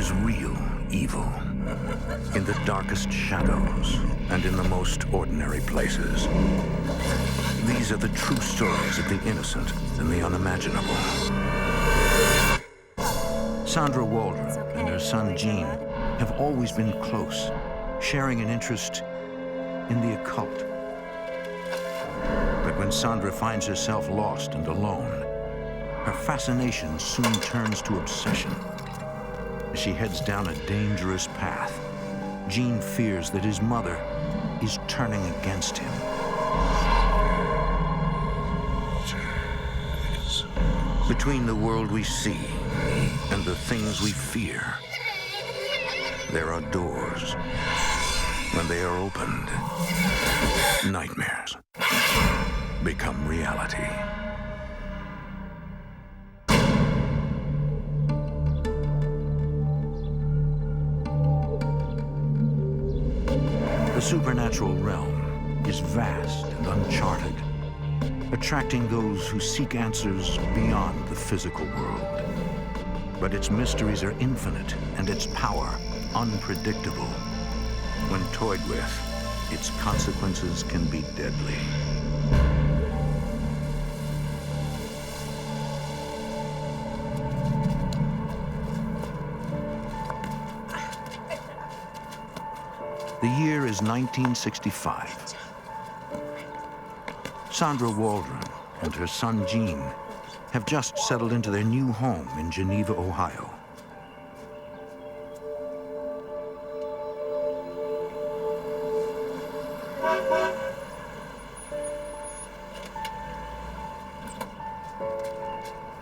is real evil in the darkest shadows and in the most ordinary places. These are the true stories of the innocent and the unimaginable. Sandra Waldron and her son Gene have always been close, sharing an interest in the occult. But when Sandra finds herself lost and alone, her fascination soon turns to obsession. As she heads down a dangerous path, Gene fears that his mother is turning against him. Between the world we see and the things we fear, there are doors. When they are opened, nightmares become reality. The supernatural realm is vast and uncharted, attracting those who seek answers beyond the physical world. But its mysteries are infinite and its power unpredictable. When toyed with, its consequences can be deadly. The year is 1965. Sandra Waldron and her son Gene have just settled into their new home in Geneva, Ohio.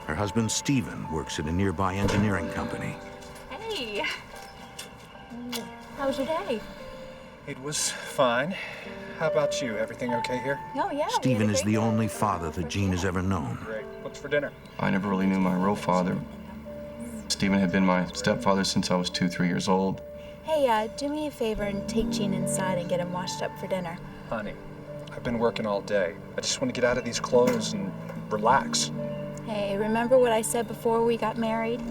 Her husband Stephen works at a nearby engineering company. Hey, how was your day? It was fine. How about you? Everything okay here? Oh, yeah. Stephen is the only father that Gene has ever known. Great. What's for dinner? I never really knew my real father. Stephen had been my stepfather since I was 3 years old. Hey, do me a favor and take Gene inside and get him washed up for dinner. Honey, I've been working all day. I just want to get out of these clothes and relax. Hey, remember what I said before we got married?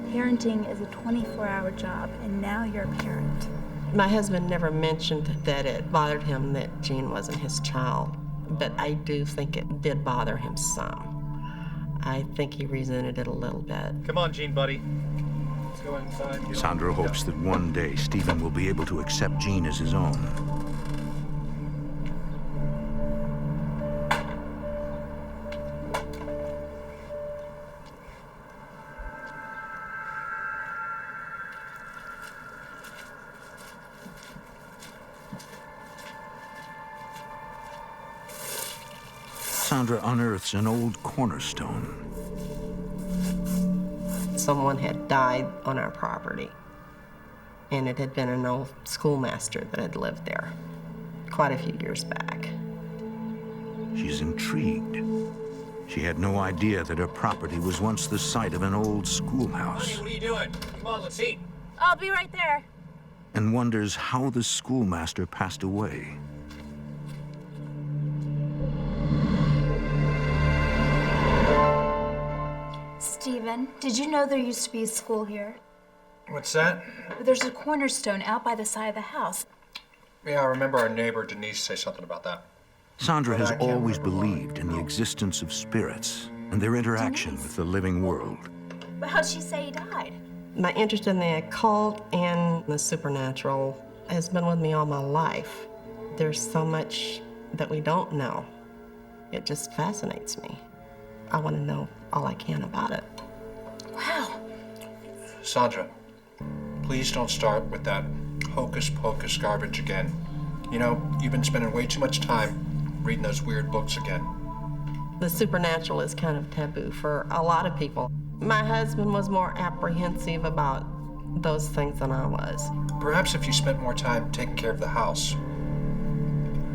Parenting is a 24-hour job, and now you're a parent. My husband never mentioned that it bothered him that Gene wasn't his child, but I do think it did bother him some. I think he resented it a little bit. Come on, Gene, buddy. Let's go inside. Sandra hopes that one day Stephen will be able to accept Gene as his own. Sandra unearths an old cornerstone. Someone had died on our property, and it had been an old schoolmaster that had lived there quite a few years back. She's intrigued. She had no idea that her property was once the site of an old schoolhouse. Honey, what are you doing? Come on, let's eat. I'll be right there. And wonders how the schoolmaster passed away. Stephen, did you know there used to be a school here? What's that? There's a cornerstone out by the side of the house. Yeah, I remember our neighbor Denise say something about that. Sandra has always believed in the existence of spirits and their interaction with the living world. But how'd she say he died? My interest in the occult and the supernatural has been with me all my life. There's so much that we don't know. It just fascinates me. I want to know all I can about it. Wow. Sandra, please don't start with that hocus pocus garbage again. You know, you've been spending way too much time reading those weird books again. The supernatural is kind of taboo for a lot of people. My husband was more apprehensive about those things than I was. Perhaps if you spent more time taking care of the house,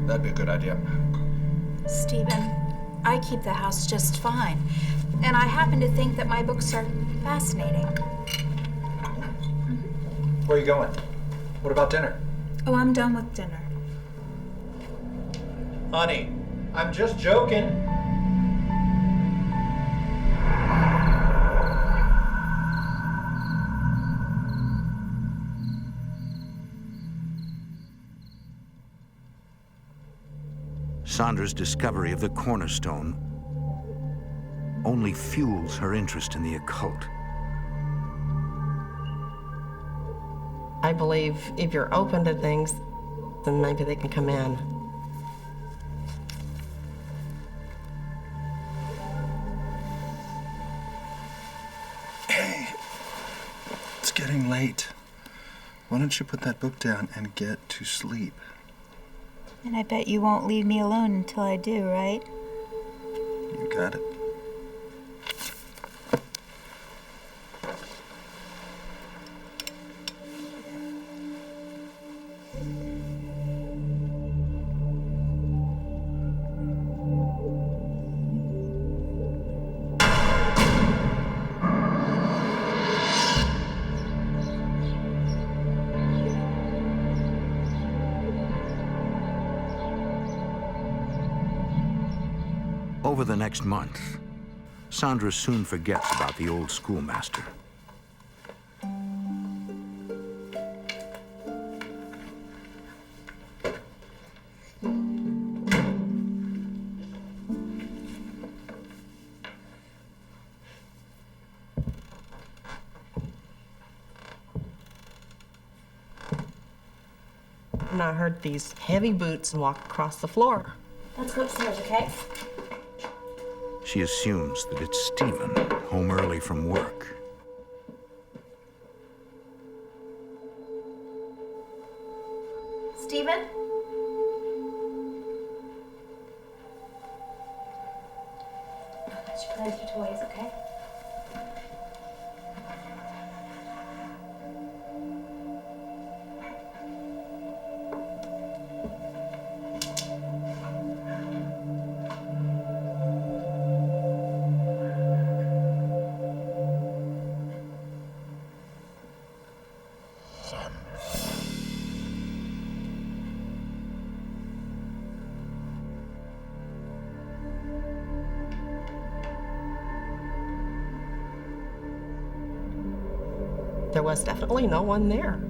that'd be a good idea. Stephen, I keep the house just fine. And I happen to think that my books are fascinating. Where are you going? What about dinner? Oh, I'm done with dinner. Honey, I'm just joking. Sandra's discovery of the cornerstone only fuels her interest in the occult. I believe if you're open to things, then maybe they can come in. Hey, it's getting late. Why don't you put that book down and get to sleep? And I bet you won't leave me alone until I do, right? You got it. Over the next month, Sandra soon forgets about the old schoolmaster. And I heard these heavy boots walk across the floor. Let's go upstairs, okay? She assumes that it's Stephen, home early from work. Stephen? I should put out your toys, okay? There was definitely no one there.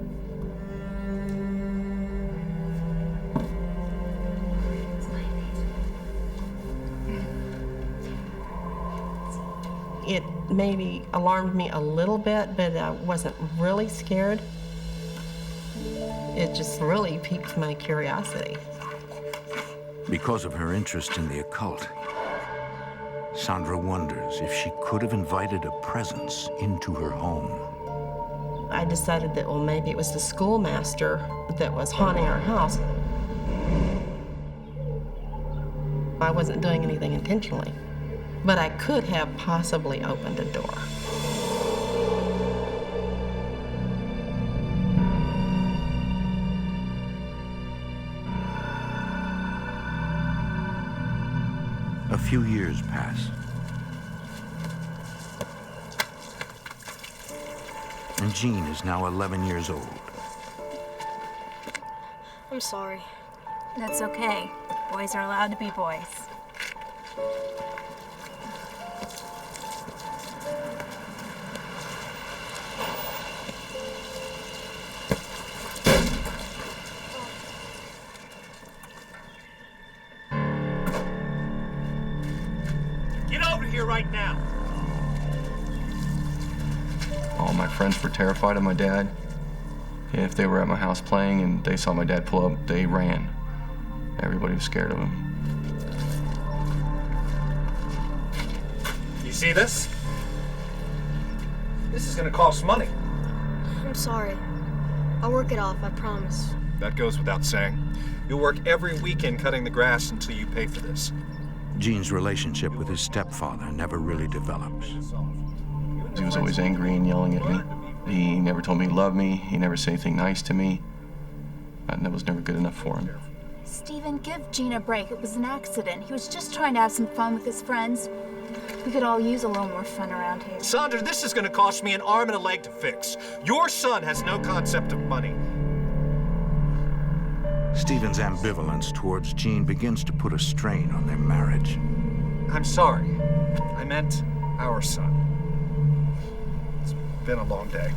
It maybe alarmed me a little bit, but I wasn't really scared. It just really piqued my curiosity. Because of her interest in the occult, Sandra wonders if she could have invited a presence into her home. I decided that, well, maybe it was the schoolmaster that was haunting our house. I wasn't doing anything intentionally, but I could have possibly opened a door. A few years pass. And Jean is now 11 years old. I'm sorry. That's okay. Boys are allowed to be boys. Get over here right now! All my friends were terrified of my dad. If they were at my house playing and they saw my dad pull up, they ran. Everybody was scared of him. You see this? This is gonna cost money. I'm sorry. I'll work it off, I promise. That goes without saying. You'll work every weekend cutting the grass until you pay for this. Jean's relationship with his stepfather never really develops. He was always angry and yelling at me. He never told me he loved me. He never said anything nice to me. And that was never good enough for him. Stephen, give Gene a break. It was an accident. He was just trying to have some fun with his friends. We could all use a little more fun around here. Sandra, this is gonna cost me an arm and a leg to fix. Your son has no concept of money. Stephen's ambivalence towards Jean begins to put a strain on their marriage. I'm sorry. I meant our son. It's been a long day.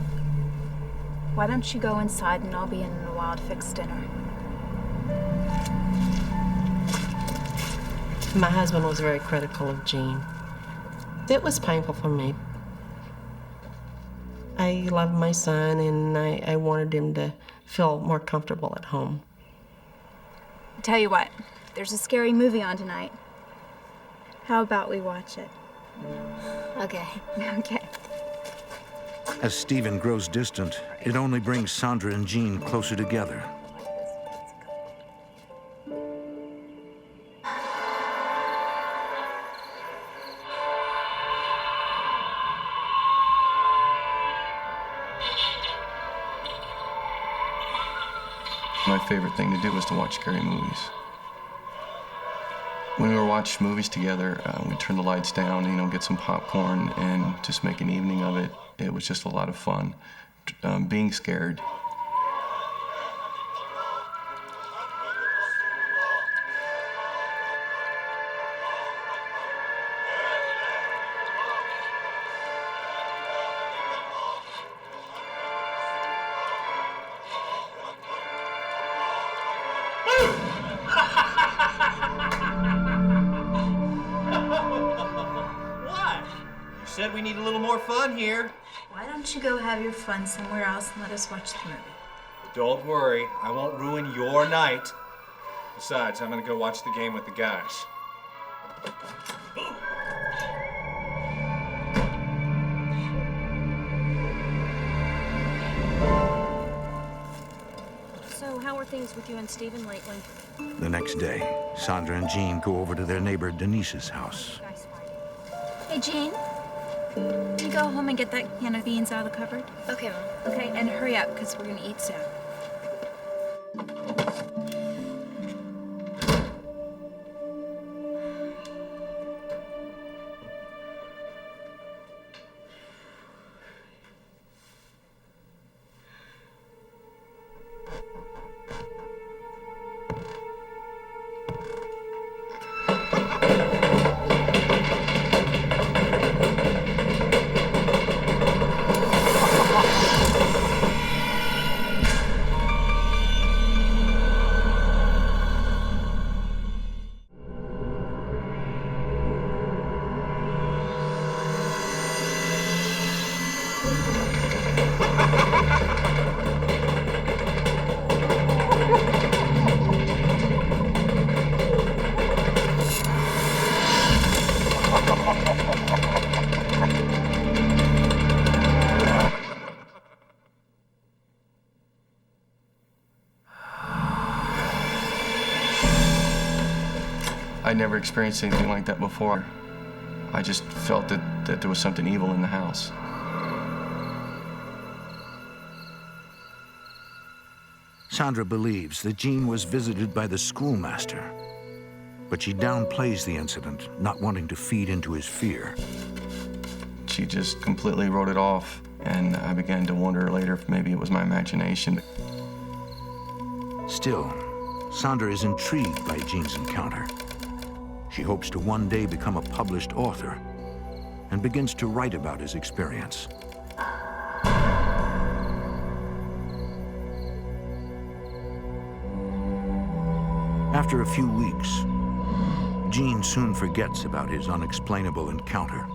Why don't you go inside and I'll be in a while to fix dinner. My husband was very critical of Gene. It was painful for me. I loved my son, and I wanted him to feel more comfortable at home. Tell you what, there's a scary movie on tonight. How about we watch it? Okay. Okay. As Stephen grows distant, it only brings Sandra and Jean closer together. My favorite thing to do was to watch scary movies. When we were watching movies together, we'd turn the lights down, get some popcorn and just make an evening of it. It was just a lot of fun, being scared. Said we need a little more fun here. Why don't you go have your fun somewhere else and let us watch the movie? Don't worry, I won't ruin your night. Besides, I'm gonna go watch the game with the guys. So, how are things with you and Stephen lately? The next day, Sandra and Jean go over to their neighbor Denise's house. Hey, Jean. Can you go home and get that can of beans out of the cupboard? Okay, Mom. Okay, and hurry up, because we're gonna eat soon. I'd never experienced anything like that before. I just felt that there was something evil in the house. Sandra believes that Jean was visited by the schoolmaster, but she downplays the incident, not wanting to feed into his fear. She just completely wrote it off, and I began to wonder later if maybe it was my imagination. Still, Sandra is intrigued by Jean's encounter. She hopes to one day become a published author and begins to write about his experience. After a few weeks, Jean soon forgets about his unexplainable encounter.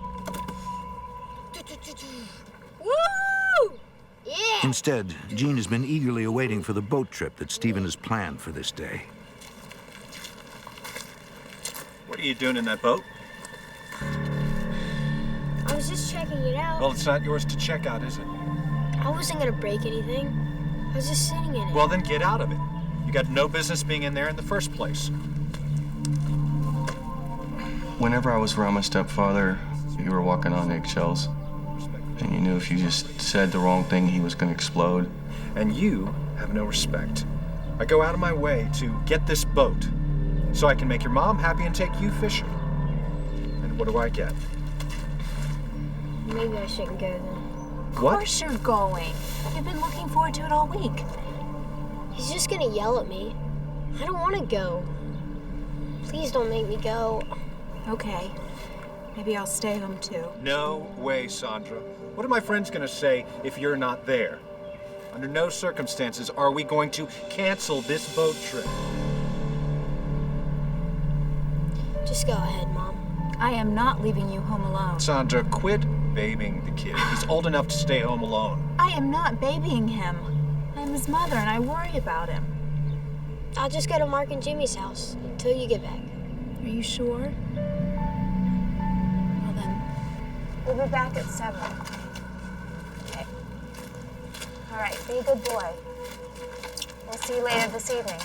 Woo! Yeah! Instead, Jean has been eagerly awaiting for the boat trip that Stephen has planned for this day. What are you doing in that boat? I was just checking it out. Well, it's not yours to check out, is it? I wasn't gonna break anything. I was just sitting in it. Well, then get out of it. You got no business being in there in the first place. Whenever I was around my stepfather, you were walking on eggshells. And you knew if you just said the wrong thing, he was going to explode. And you have no respect. I go out of my way to get this boat so I can make your mom happy and take you fishing. And what do I get? Maybe I shouldn't go then. Of course you're going. You've been looking forward to it all week. He's just gonna yell at me. I don't want to go. Please don't make me go. Okay. Maybe I'll stay home too. No way, Sandra. What are my friends going to say if you're not there? Under no circumstances are we going to cancel this boat trip. Just go ahead, Mom. I am not leaving you home alone. Sandra, quit babying the kid. He's old enough to stay home alone. I am not babying him. I am his mother, and I worry about him. I'll just go to Mark and Jimmy's house until you get back. Are you sure? Well then, we'll be back at 7. Okay. All right, be a good boy. We'll see you later this evening.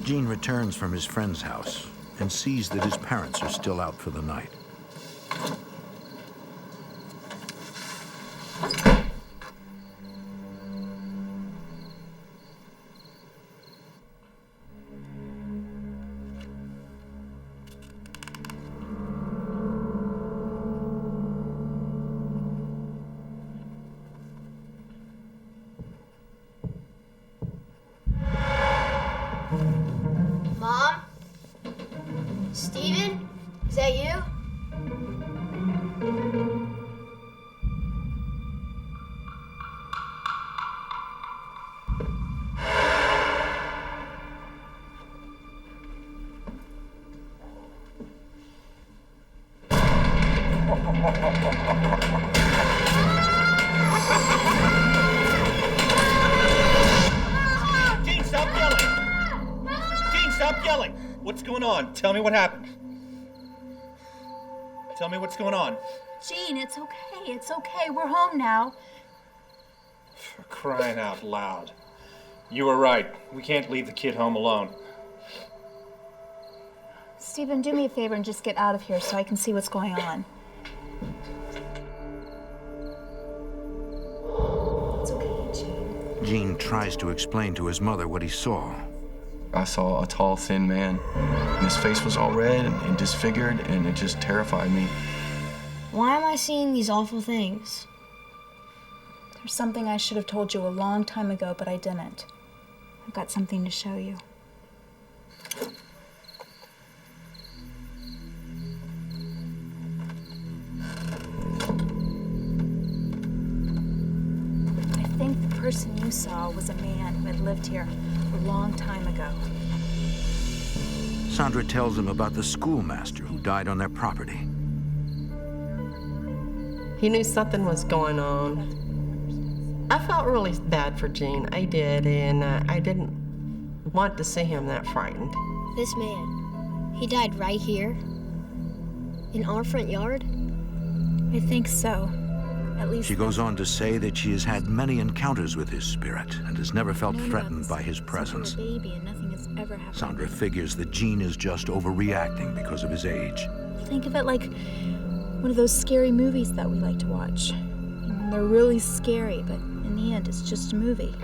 Gene returns from his friend's house and sees that his parents are still out for the night. Mom? Steven? Is that you? Gene, stop yelling! Gene, stop yelling! What's going on? Tell me what happened. Tell me what's going on. Gene, it's okay. It's okay. We're home now. For crying out loud. You were right. We can't leave the kid home alone. Stephen, do me a favor and just get out of here so I can see what's going on. It's okay, Gene. Gene tries to explain to his mother what he saw. I saw a tall, thin man. And his face was all red and disfigured, and it just terrified me. Why am I seeing these awful things? There's something I should have told you a long time ago, but I didn't. I've got something to show you. I think the person you saw was a man who had lived here a long time ago. Sandra tells him about the schoolmaster who died on their property. He knew something was going on. I felt really bad for Gene. I did, and I didn't want to see him that frightened. This man, he died right here? In our front yard? I think so. At least She goes on to say that she has had many encounters with his spirit and has never felt threatened by his presence. Baby and nothing has ever happened. Sandra figures that Gene is just overreacting because of his age. Think of it like one of those scary movies that we like to watch. And they're really scary, but in the end, it's just a movie.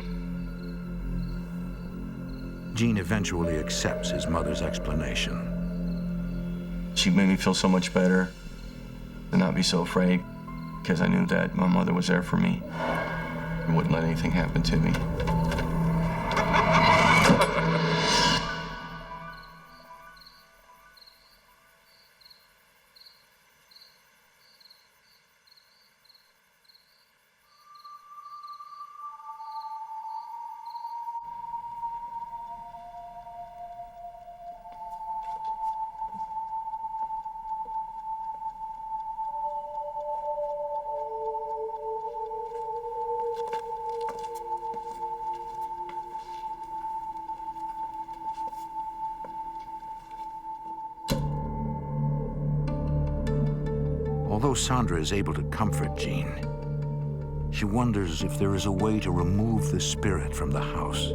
Gene eventually accepts his mother's explanation. She made me feel so much better and not be so afraid, because I knew that my mother was there for me and wouldn't let anything happen to me. Although Sandra is able to comfort Gene, she wonders if there is a way to remove the spirit from the house.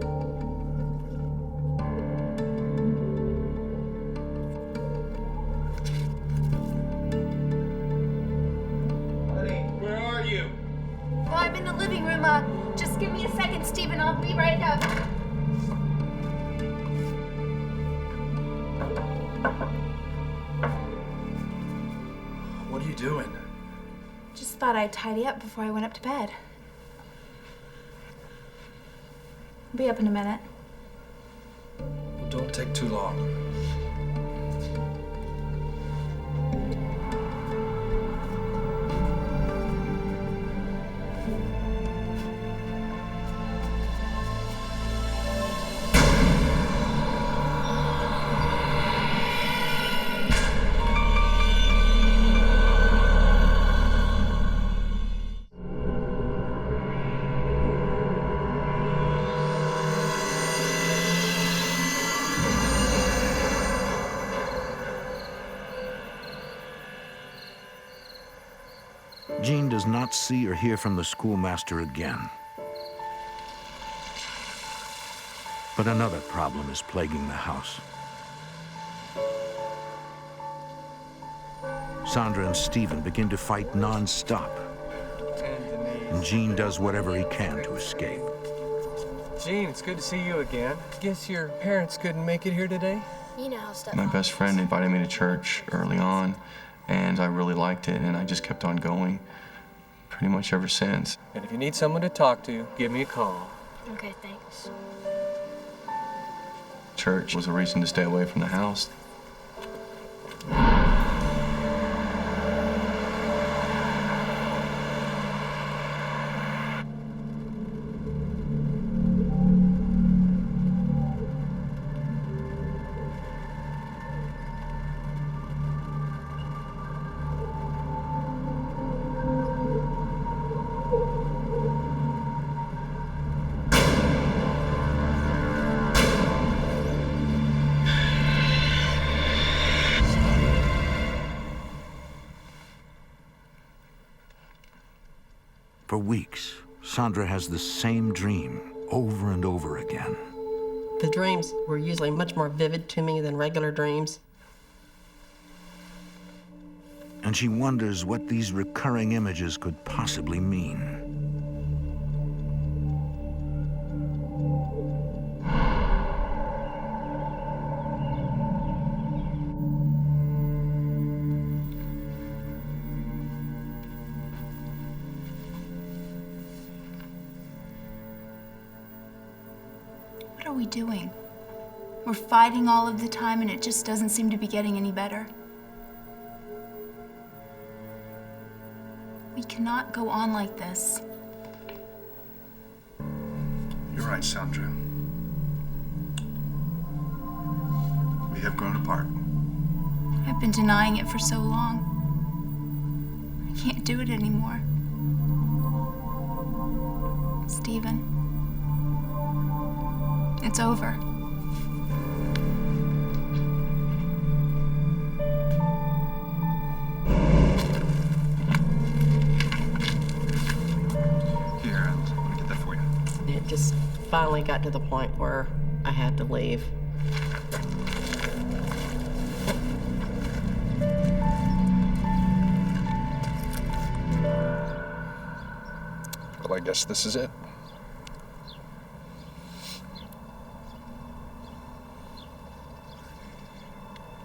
Honey, where are you? Oh, I'm in the living room. Just give me a second, Stephen. I'll be right up. What are you doing? Just thought I'd tidy up before I went up to bed. Be up in a minute. Don't take too long. Jean does not see or hear from the schoolmaster again. But another problem is plaguing the house. Sandra and Stephen begin to fight non-stop, and Jean does whatever he can to escape. Jean, it's good to see you again. Guess your parents couldn't make it here today? You know how stuff My best friend invited me to church early on, and I really liked it, and I just kept on going pretty much ever since. And if you need someone to talk to, give me a call. Okay, thanks. Church was a reason to stay away from the house. For weeks, Sandra has the same dream over and over again. The dreams were usually much more vivid to me than regular dreams. And she wonders what these recurring images could possibly mean. What are we doing? We're fighting all of the time and it just doesn't seem to be getting any better. We cannot go on like this. You're right, Sandra. We have grown apart. I've been denying it for so long. I can't do it anymore. Stephen, it's over. Here, let me get that for you. It just finally got to the point where I had to leave. Well, I guess this is it.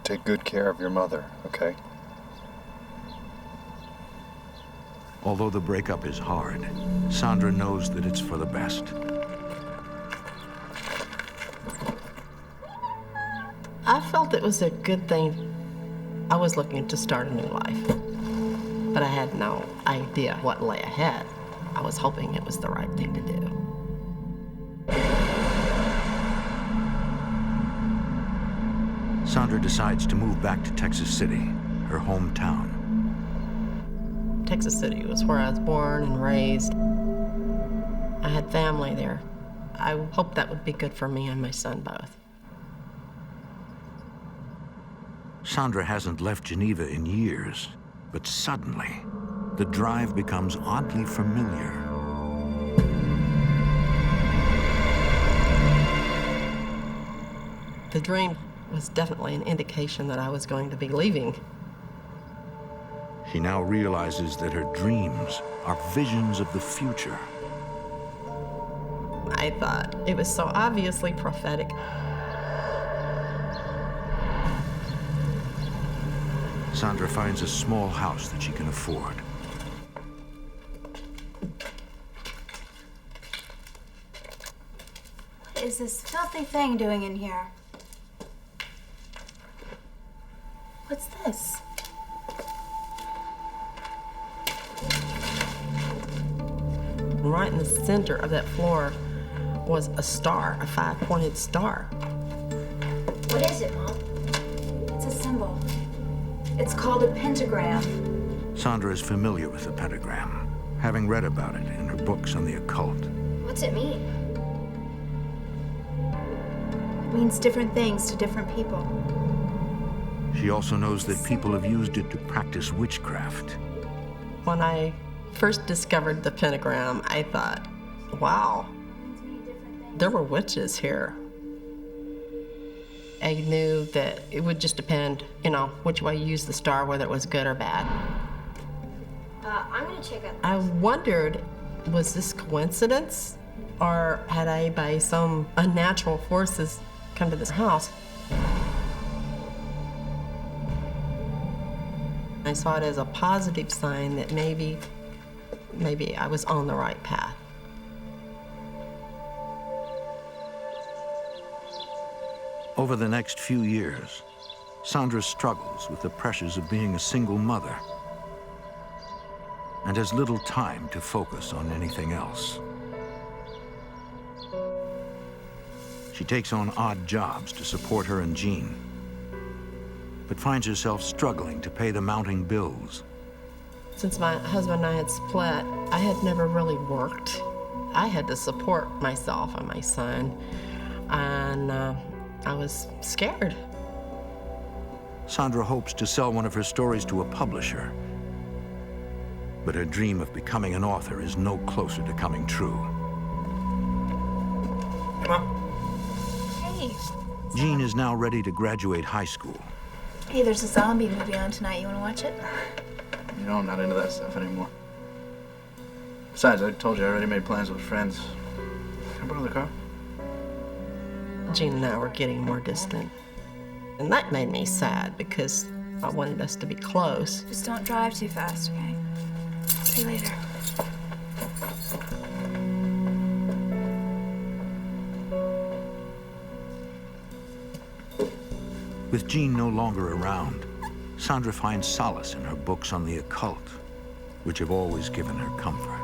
Take good care of your mother, okay? Although the breakup is hard, Sandra knows that it's for the best. I felt it was a good thing. I was looking to start a new life, but I had no idea what lay ahead. I was hoping it was the right thing to do. Sandra decides to move back to Texas City, her hometown. Texas City was where I was born and raised. I had family there. I hoped that would be good for me and my son both. Sandra hasn't left Geneva in years, but suddenly, the drive becomes oddly familiar. The dream was definitely an indication that I was going to be leaving. She now realizes that her dreams are visions of the future. I thought it was so obviously prophetic. Sandra finds a small house that she can afford. is this filthy thing doing in here? What's this? Right in the center of that floor was a star, a 5-pointed star. What is it, Mom? It's a symbol. It's called a pentagram. Sandra is familiar with the pentagram, having read about it in her books on the occult. What's it mean? It means different things to different people. She also knows that people have used it to practice witchcraft. When I first discovered the pentagram, I thought, wow, there were witches here. I knew that it would just depend, which way you use the star, whether it was good or bad. I'm gonna check out. I wondered, was this coincidence? Or had I, by some unnatural forces, come to this house? I saw it as a positive sign that maybe I was on the right path. Over the next few years, Sandra struggles with the pressures of being a single mother and has little time to focus on anything else. She takes on odd jobs to support her and Jean, but finds herself struggling to pay the mounting bills. Since my husband and I had split, I had never really worked. I had to support myself and my son, and I was scared. Sandra hopes to sell one of her stories to a publisher, but her dream of becoming an author is no closer to coming true. Hey, Mom. Hey. Jean is now ready to graduate high school. Hey, there's a zombie movie on tonight. You want to watch it? You know, I'm not into that stuff anymore. Besides, I told you I already made plans with friends. Can I borrow the car? Jean and I were getting more distant. And that made me sad because I wanted us to be close. Just don't drive too fast, okay? See you later. With Jean no longer around, Sandra finds solace in her books on the occult, which have always given her comfort.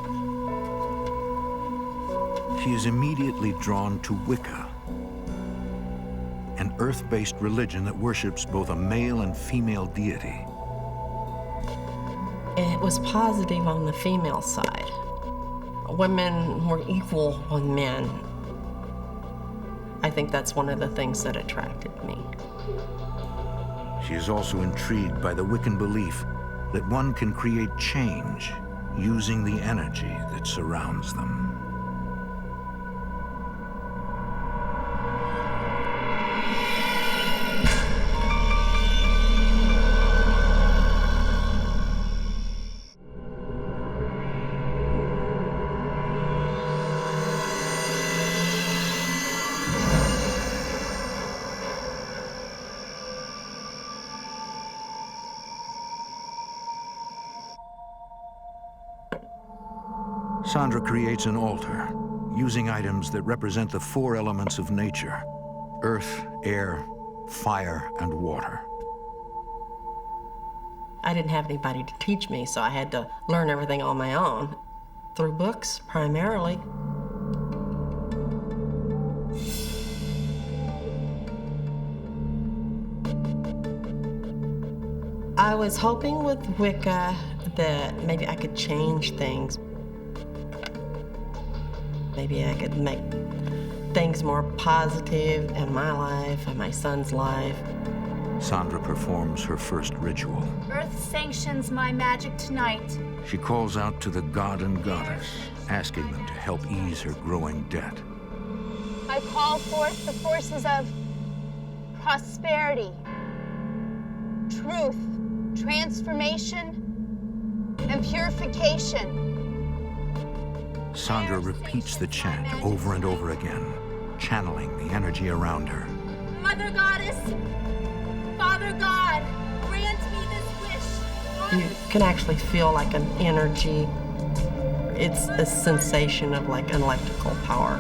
She is immediately drawn to Wicca, an earth-based religion that worships both a male and female deity. It was positive on the female side. Women were equal with men. I think that's one of the things that attracted me. She is also intrigued by the Wiccan belief that one can create change using the energy that surrounds them. Sandra creates an altar using items that represent the 4 elements of nature: earth, air, fire, and water. I didn't have anybody to teach me, so I had to learn everything on my own, through books primarily. I was hoping with Wicca that maybe I could change things. Maybe I could make things more positive in my life and my son's life. Sandra performs her first ritual. Earth sanctions my magic tonight. She calls out to the god and goddess, asking them to help ease her growing debt. I call forth the forces of prosperity, truth, transformation, and purification. Sandra repeats the chant over and over again, channeling the energy around her. Mother Goddess, Father God, grant me this wish. You can actually feel like an energy. It's a sensation of like an electrical power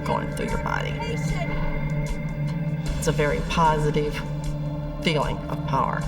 going through your body. It's a very positive feeling of power.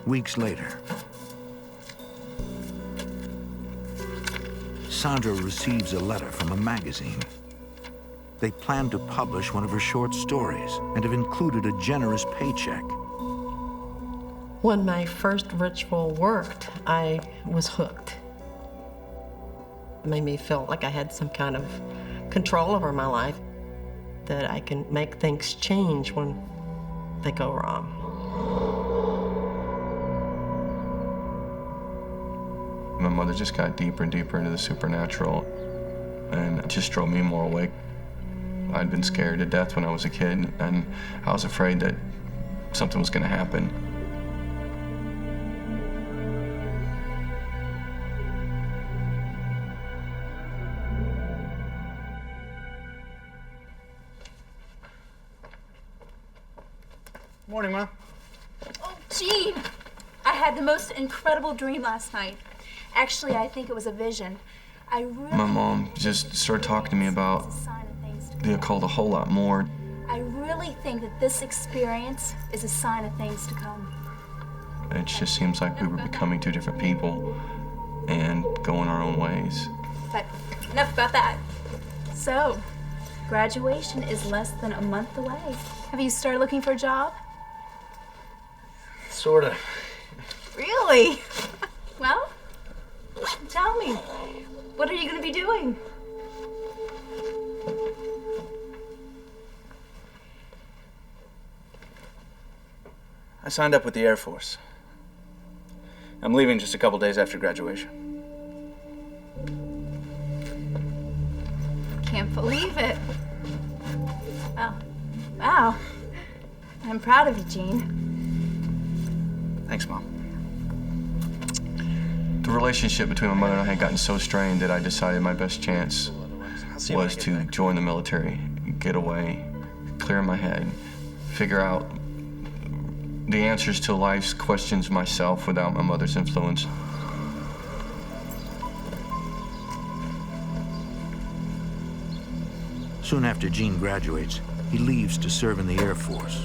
Weeks later, Sandra receives a letter from a magazine. They plan to publish one of her short stories and have included a generous paycheck. When my first ritual worked, I was hooked. It made me feel like I had some kind of control over my life, that I can make things change when they go wrong. My mother just got deeper and deeper into the supernatural, and it just drove me more awake. I'd been scared to death when I was a kid, and I was afraid that something was going to happen. Morning, Mom. Oh, Gene! I had the most incredible dream last night. Actually, I think it was a vision. My mom just started talking to me about the occult a whole lot more. I really think that this experience is a sign of things to come. It just seems like we were becoming two different people and going our own ways. But enough about that. So, graduation is less than a month away. Have you started looking for a job? Sorta. Really? Well, tell me, what are you going to be doing? I signed up with the Air Force. I'm leaving just a couple days after graduation. Can't believe it. Well, wow. I'm proud of you, Gene. Thanks, Mom. The relationship between my mother and I had gotten so strained that I decided my best chance was to join the military, get away, clear my head, figure out the answers to life's questions myself without my mother's influence. Soon after Gene graduates, he leaves to serve in the Air Force.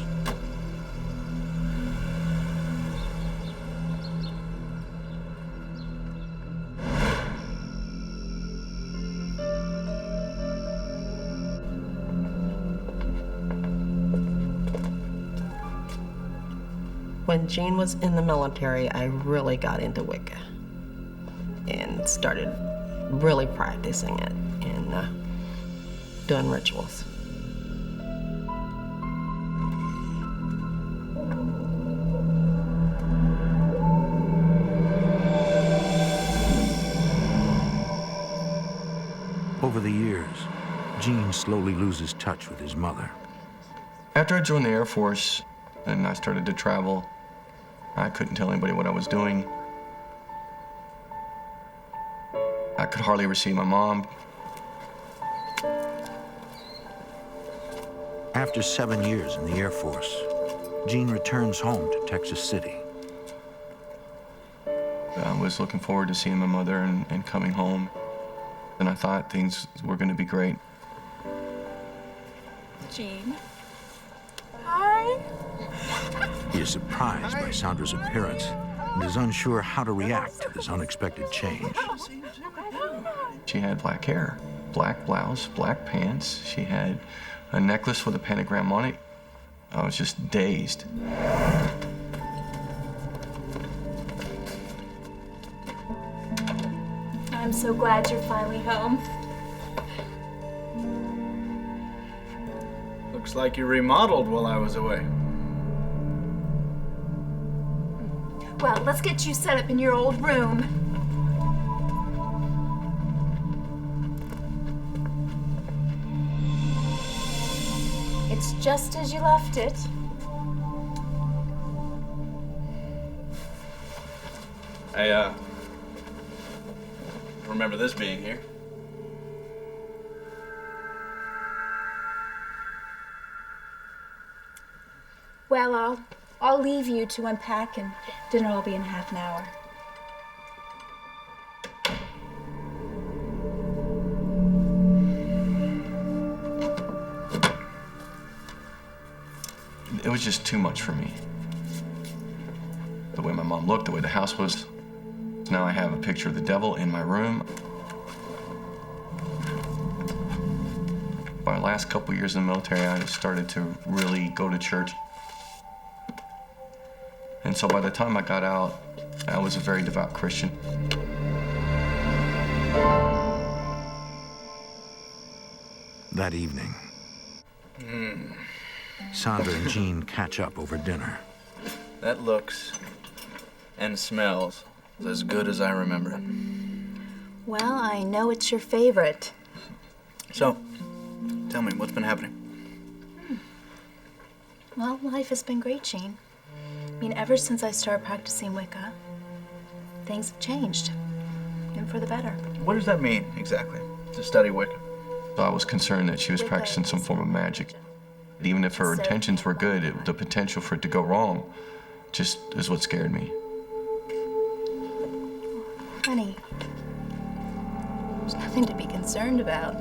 When Gene was in the military, I really got into Wicca and started really practicing it and doing rituals. Over the years, Gene slowly loses touch with his mother. After I joined the Air Force and I started to travel, I couldn't tell anybody what I was doing. I could hardly ever see my mom. After 7 years in the Air Force, Gene returns home to Texas City. I was looking forward to seeing my mother and coming home, and I thought things were going to be great. Gene. Hi. He is surprised by Sandra's appearance and is unsure how to react to this unexpected change. She had black hair, black blouse, black pants. She had a necklace with a pentagram on it. I was just dazed. I'm so glad you're finally home. Looks like you remodeled while I was away. Well, let's get you set up in your old room. just as you left it. I remember this being here. Well, I'll leave you to unpack, and dinner will be in half an hour. It was just too much for me. The way my mom looked, the way the house was. Now I have a picture of the devil in my room. My last couple years in the military, I started to really go to church. And so by the time I got out, I was a very devout Christian. That evening, Sandra and Jean catch up over dinner. That looks and smells as good as I remember it. Well, I know it's your favorite. So, tell me, what's been happening? Well, life has been great, Jean. I mean, ever since I started practicing Wicca, things have changed, and for the better. What does that mean, exactly, to study Wicca? So I was concerned that she was practicing some form of magic. Even if her intentions were good, the potential for it to go wrong just is what scared me. Honey, there's nothing to be concerned about.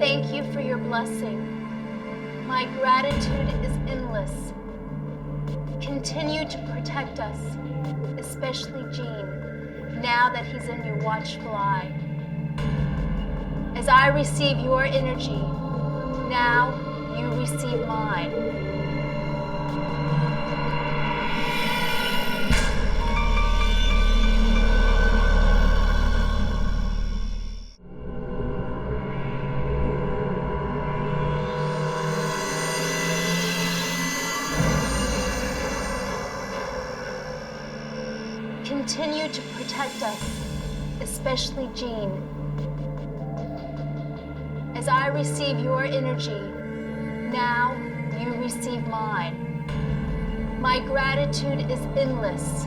Thank you for your blessing. My gratitude is endless. Continue to protect us, especially Jean, now that he's in your watchful eye. As I receive your energy, now you receive mine. Continue to protect us, especially Jean. As I receive your energy, now you receive mine. My gratitude is endless.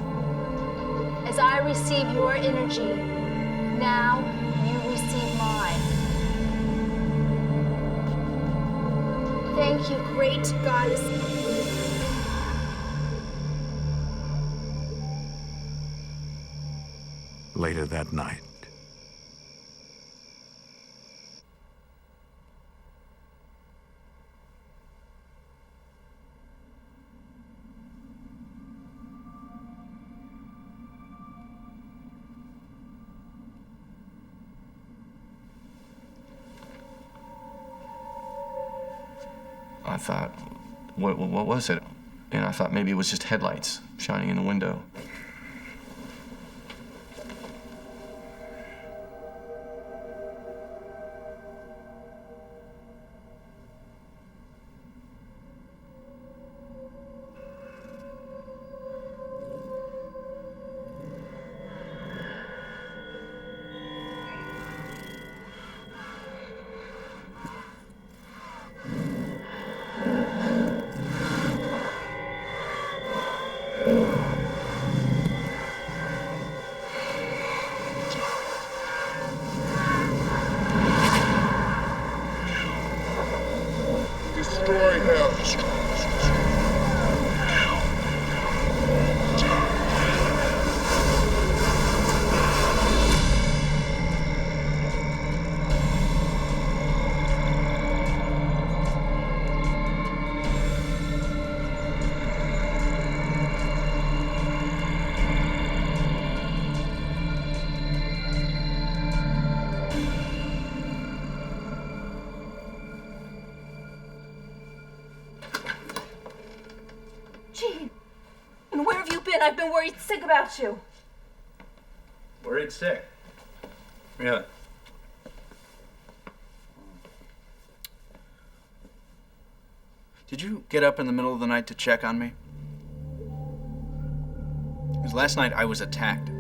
As I receive your energy, now you receive mine. Thank you, great goddess. Later that night, I thought, what was it? And I thought maybe it was just headlights shining in the window. Destroy him. Jean, and where have you been? I've been worried sick about you. Worried sick? Really? Did you get up in the middle of the night to check on me? Because last night I was attacked.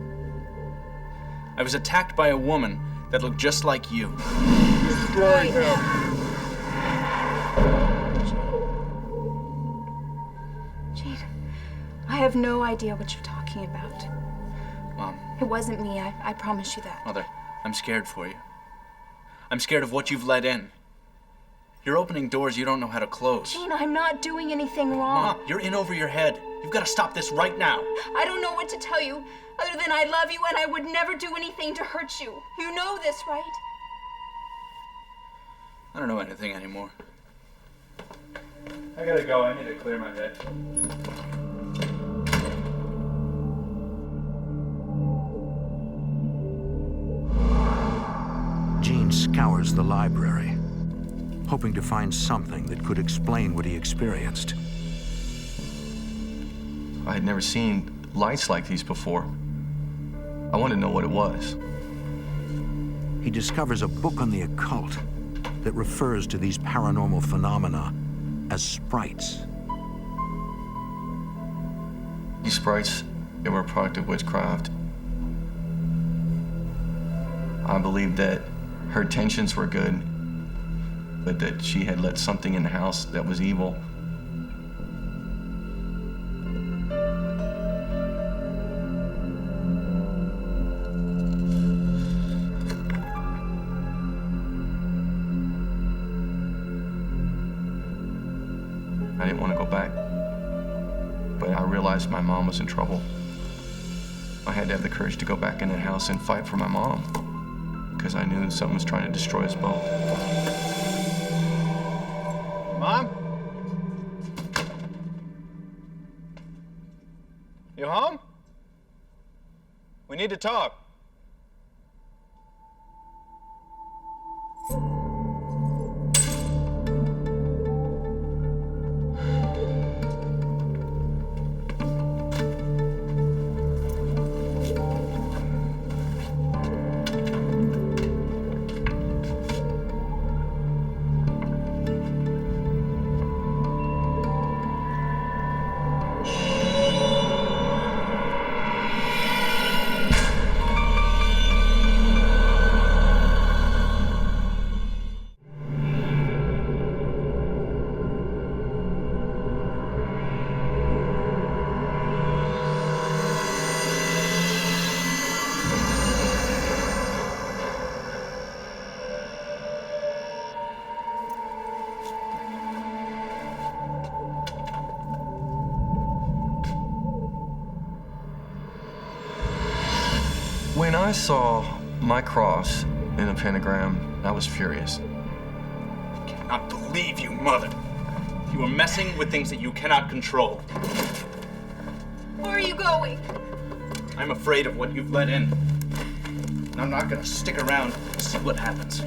I was attacked by a woman that looked just like you. Destroy him. Jade, I have no idea what you're talking about. Mom. It wasn't me, I promise you that. Mother, I'm scared for you. I'm scared of what you've let in. You're opening doors you don't know how to close. Gene, I'm not doing anything wrong. Mom, you're in over your head. You've got to stop this right now. I don't know what to tell you, other than I love you and I would never do anything to hurt you. You know this, right? I don't know anything anymore. I gotta go. I need to clear my head. Gene scours the library, hoping to find something that could explain what he experienced. I had never seen lights like these before. I wanted to know what it was. He discovers a book on the occult that refers to these paranormal phenomena as sprites. These sprites, they were a product of witchcraft. I believed that her intentions were good, but that she had let something in the house that was evil. I didn't want to go back, but I realized my mom was in trouble. I had to have the courage to go back in that house and fight for my mom, because I knew someone was trying to destroy us both. Mom? You home? We need to talk. When I saw my cross in a pentagram, I was furious. I cannot believe you, Mother. You are messing with things that you cannot control. Where are you going? I'm afraid of what you've let in. And I'm not gonna stick around to see what happens.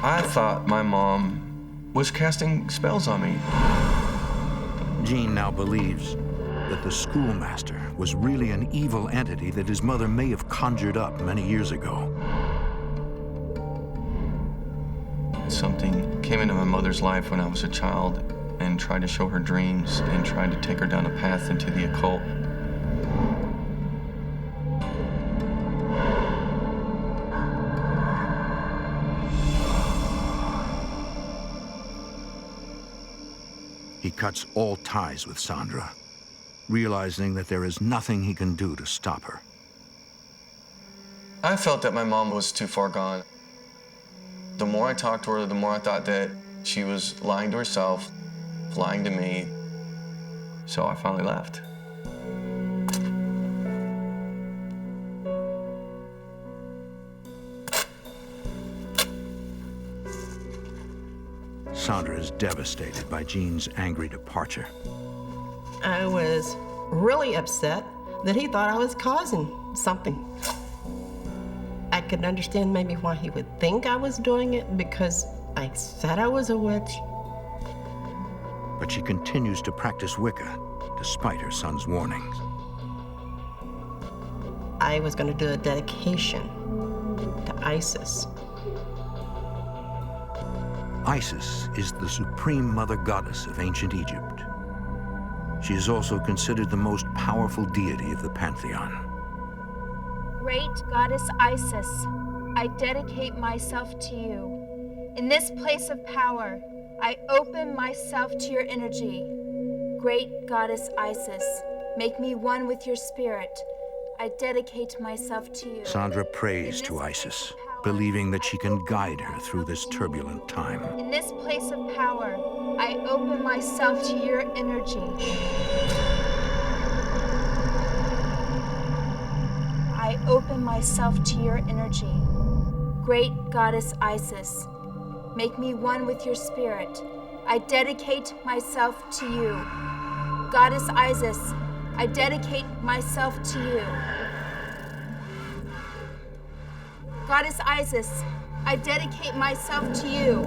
I thought my mom was casting spells on me. Gene now believes that the schoolmaster was really an evil entity that his mother may have conjured up many years ago. Something came into my mother's life when I was a child and tried to show her dreams and tried to take her down a path into the occult. He cuts all ties with Sandra, realizing that there is nothing he can do to stop her. I felt that my mom was too far gone. The more I talked to her, the more I thought that she was lying to herself, lying to me. So I finally left. Sandra is devastated by Gene's angry departure. I was really upset that he thought I was causing something. I could understand maybe why he would think I was doing it, because I said I was a witch. But she continues to practice Wicca, despite her son's warnings. I was going to do a dedication to Isis. Isis is the supreme mother goddess of ancient Egypt. She is also considered the most powerful deity of the pantheon. Great goddess Isis, I dedicate myself to you. In this place of power, I open myself to your energy. Great goddess Isis, make me one with your spirit. I dedicate myself to you. Sandra prays to Isis, believing that she can guide her through this turbulent time. In this place of power, I open myself to your energy. I open myself to your energy. Great goddess Isis, make me one with your spirit. I dedicate myself to you. Goddess Isis, I dedicate myself to you. Goddess Isis, I dedicate myself to you.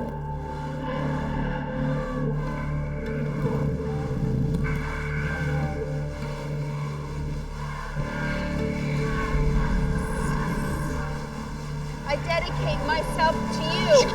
I dedicate myself to you.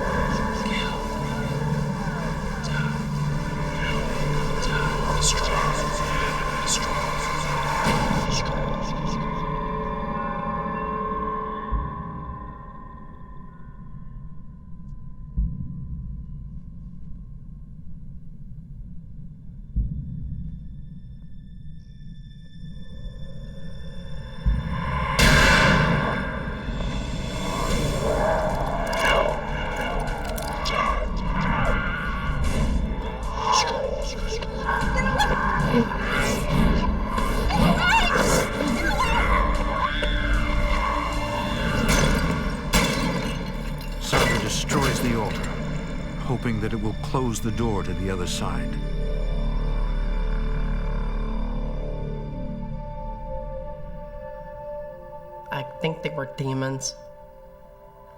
Destroys the altar, hoping that it will close the door to the other side. I think they were demons.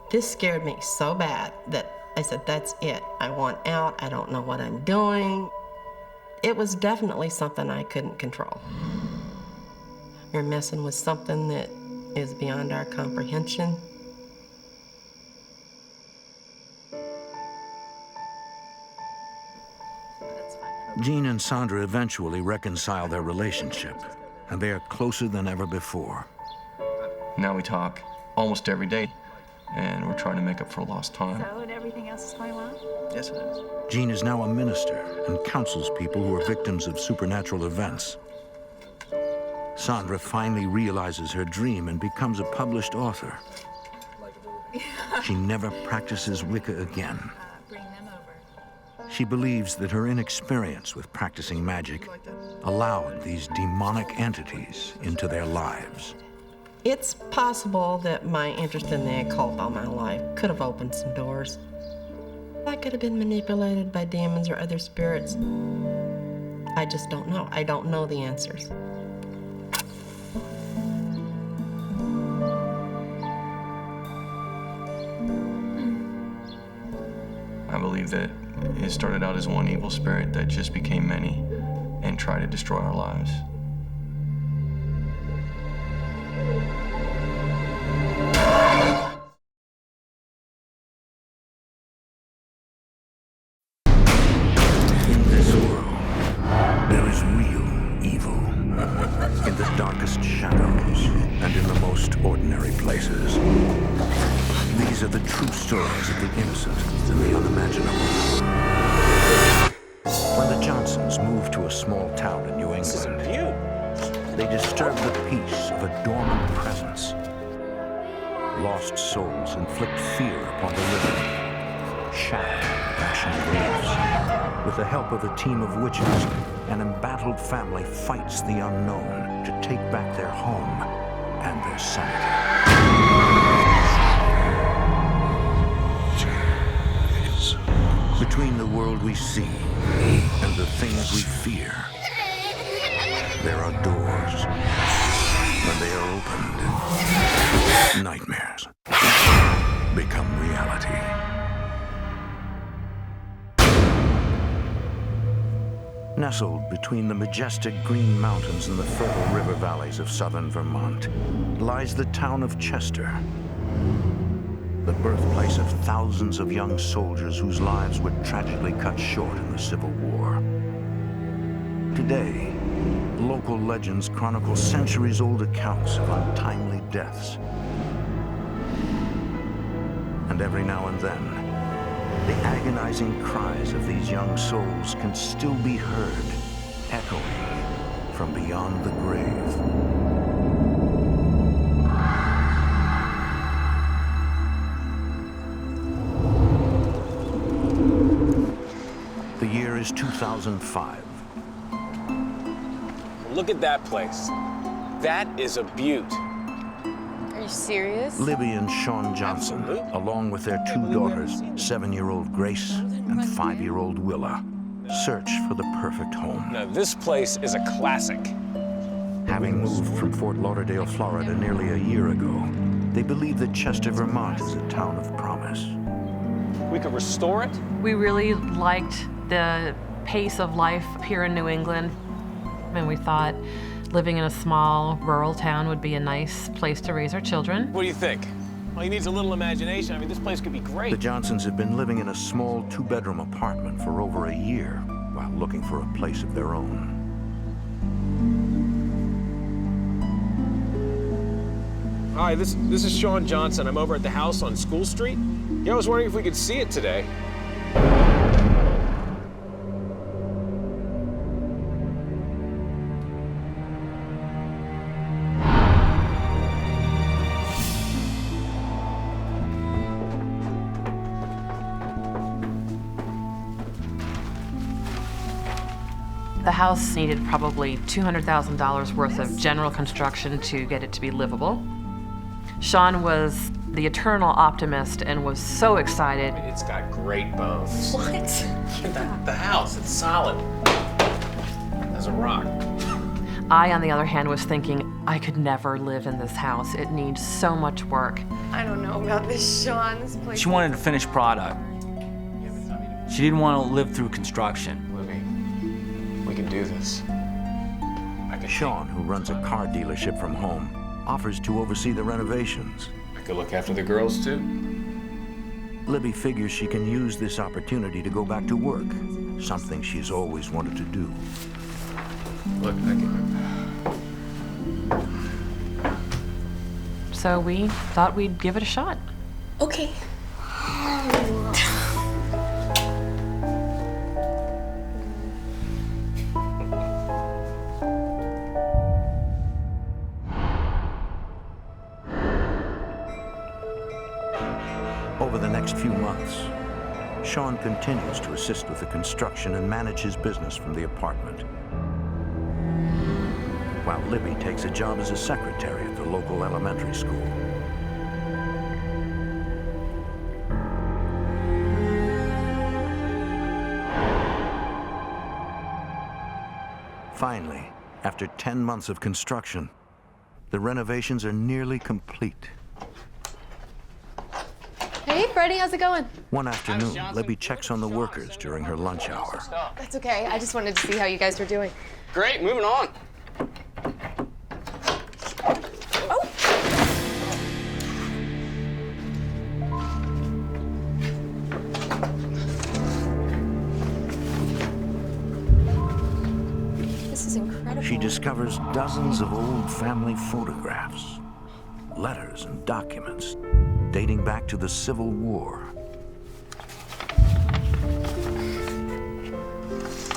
This scared me so bad that I said, that's it. I want out. I don't know what I'm doing. It was definitely something I couldn't control. You're messing with something that is beyond our comprehension. Jean and Sandra eventually reconcile their relationship, and they are closer than ever before. Now we talk almost every day, and we're trying to make up for lost time. So, and everything else is going well? Yes, it is. Jean is now a minister and counsels people who are victims of supernatural events. Sandra finally realizes her dream and becomes a published author. She never practices Wicca again. Bring them over. She believes that her inexperience with practicing magic allowed these demonic entities into their lives. It's possible that my interest in the occult all my life could have opened some doors. I could have been manipulated by demons or other spirits. I just don't know. I don't know the answers. I believe that it started out as one evil spirit that just became many and tried to destroy our lives. In this world, there is real evil. In the darkest shadows and in the most ordinary places. These are the true stories of the innocent and the unimaginable. When the Johnsons moved to a small town in New England, they disturbed the peace of a dormant presence. Lost souls inflict fear upon the living, shatter rational beliefs. With the help of a team of witches, an embattled family fights the unknown to take back their home and their sanity. Between the world we see and the things we fear, there are doors. When they are opened, nightmares become reality. Nestled between the majestic green mountains and the fertile river valleys of southern Vermont lies the town of Chester. the birthplace of thousands of young soldiers whose lives were tragically cut short in the Civil War. Today, local legends chronicle centuries-old accounts of untimely deaths. And every now and then, the agonizing cries of these young souls can still be heard, echoing from beyond the grave. The year is 2005. Look at that place. That is a beaut. Are you serious? Libby and Sean Johnson, along with their two daughters, 7-year-old Grace and 5-year-old Willa, search for the perfect home. Now, this place is a classic. Having moved from Fort Lauderdale, Florida nearly a year ago, they believe that Chester, Vermont is a town of promise. We could restore it. We really liked the pace of life here in New England, and we thought living in a small rural town would be a nice place to raise our children. What do you think? All he needs a little imagination. I mean, this place could be great. The Johnsons have been living in a small 2-bedroom apartment for over a year while looking for a place of their own. Hi, this is Sean Johnson. I'm over at the house on School Street. Yeah, I was wondering if we could see it today. The house needed probably $200,000 worth of general construction to get it to be livable. Sean was the eternal optimist and was so excited. It's got great bones. What? The house, it's solid as a rock. I, on the other hand, was thinking, I could never live in this house. It needs so much work. I don't know about this, Sean. This place. She wanted a finished product. She didn't want to live through construction. Libby, we can do this. Sean, who runs a car dealership from home, offers to oversee the renovations. I could look after the girls, too. Libby figures she can use this opportunity to go back to work, something she's always wanted to do. Look, I can... So we thought we'd give it a shot. Okay. Over the next few months, Sean continues to assist with the construction and manage his business from the apartment, while Libby takes a job as a secretary at the local elementary school. Finally, after 10 months of construction, the renovations are nearly complete. Hey, Freddie, how's it going? One afternoon, Libby checks on the workers during her lunch hour. That's okay. I just wanted to see how you guys were doing. Great, moving on. This is incredible. She discovers dozens of old family photographs, letters and documents dating back to the Civil War.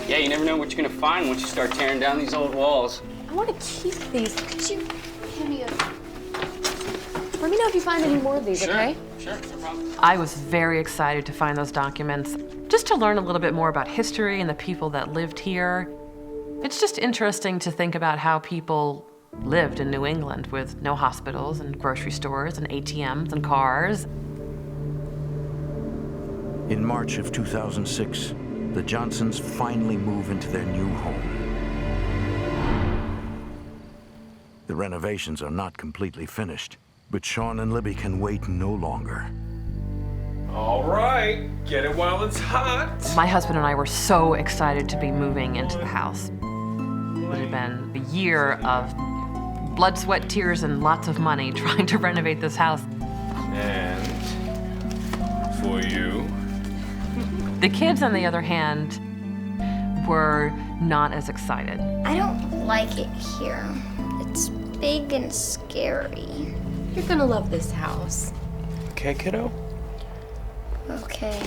Yeah, you never know what you're gonna find once you start tearing down these old walls. I want to keep these. Could you hand me a... Let me know if you find any more of these, okay? Sure, no problem. I was very excited to find those documents, just to learn a little bit more about history and the people that lived here. It's just interesting to think about how people lived in New England with no hospitals and grocery stores and ATMs and cars. In March of 2006, the Johnsons finally move into their new home. The renovations are not completely finished, but Sean and Libby can wait no longer. All right, get it while it's hot. My husband and I were so excited to be moving into the house. It had been a year of blood, sweat, tears, and lots of money trying to renovate this house. And for you. The kids, on the other hand, were not as excited. I don't like it here. It's big and scary. You're gonna love this house. Okay, kiddo? Okay.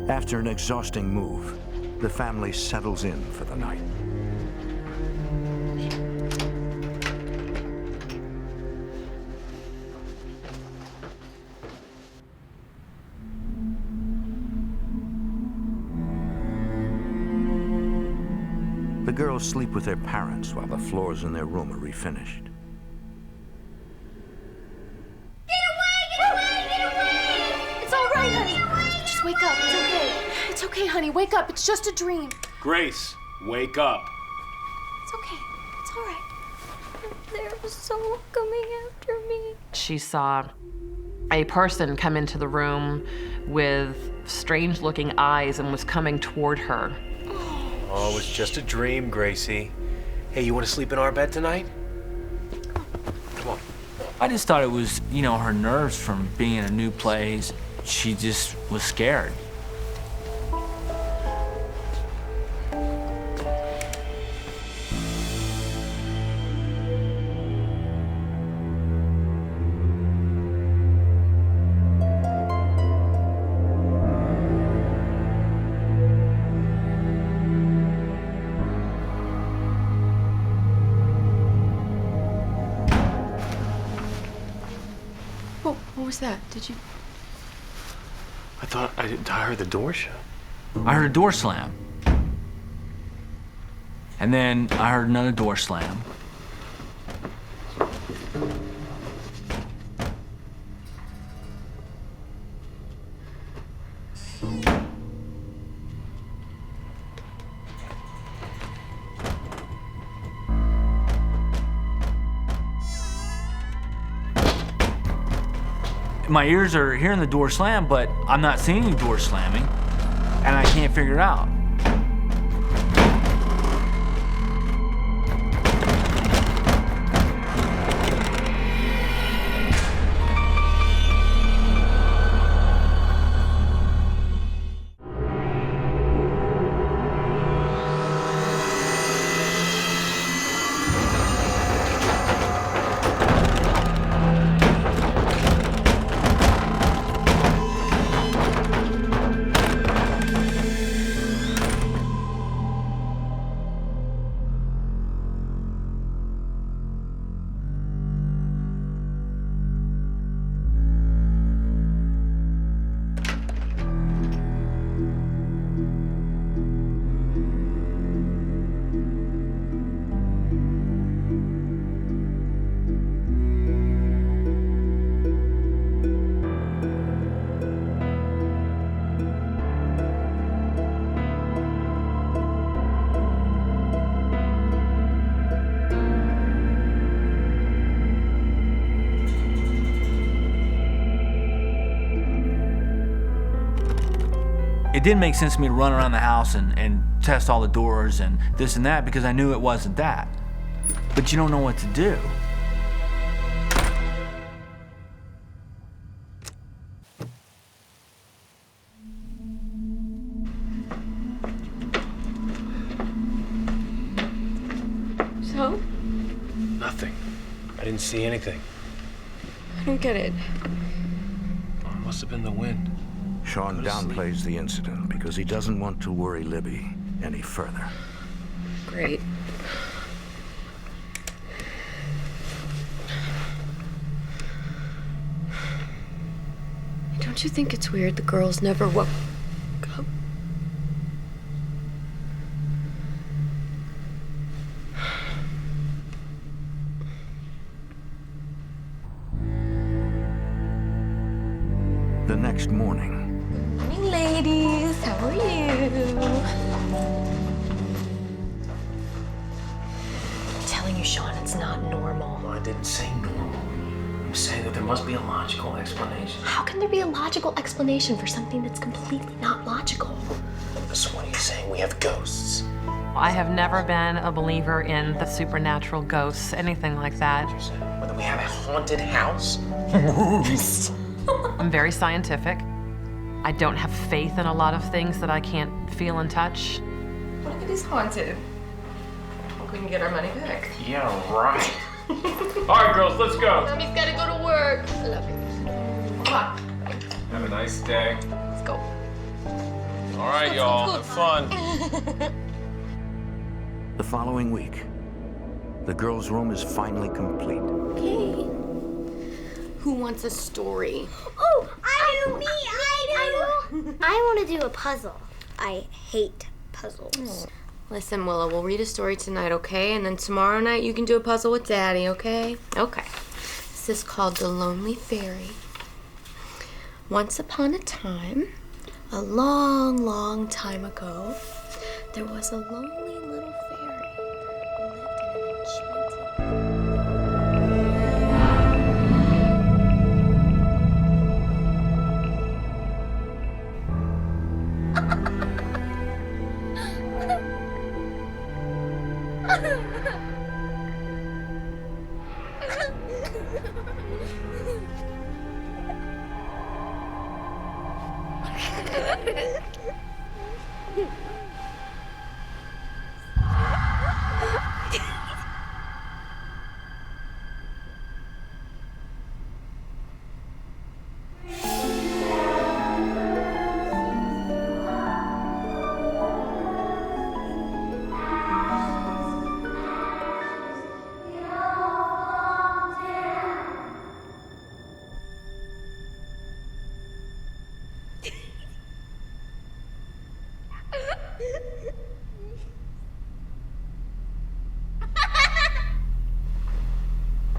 After an exhausting move, the family settles in for the night. The girls sleep with their parents while the floors in their room are refinished. It's all right, honey. Just wake up. It's okay. It's okay, honey. Wake up. It's just a dream. Grace, wake up. It's okay. It's all right. There's someone coming after me. She saw a person come into the room with strange-looking eyes and was coming toward her. Oh, it was just a dream, Gracie. Hey, you want to sleep in our bed tonight? Come on. I just thought it was, you know, her nerves from being in a new place. She just was scared. What was that? Did you? I thought I heard the door shut. I heard a door slam. And then I heard another door slam. My ears are hearing the door slam, but I'm not seeing any door slamming, and I can't figure it out. It didn't make sense to me to run around the house and test all the doors and this and that because I knew it wasn't that. But you don't know what to do. So? Nothing. I didn't see anything. I don't get it. Oh, it must have been the wind. Sean downplays the incident because he doesn't want to worry Libby any further. Great. Don't you think it's weird the girls never woke up? The next morning, Morning, ladies. How are you? I'm telling you, Sean, it's not normal. No, I didn't say normal. I'm saying that there must be a logical explanation. How can there be a logical explanation for something that's completely not logical? So what are you saying? We have ghosts? I have never been a believer in the supernatural, ghosts, anything like that. Whether we have a haunted house? I'm very scientific. I don't have faith in a lot of things that I can't feel and touch. What if it is haunted? We can get our money back. Yeah, right. All right, girls, let's go. Mommy's gotta go to work. I love you. Come on. Have a nice day. Let's go. All right, y'all. Have fun. The following week, the girls' room is finally complete. Okay. Who wants a story? Oh, I do. Me, I do. I want to do a puzzle. I hate puzzles. Listen, Willow, we'll read a story tonight, okay? And then tomorrow night you can do a puzzle with Daddy, okay? Okay. This is called The Lonely Fairy. Once upon a time, a long, long time ago, there was a lonely little fairy who lived in an enchanted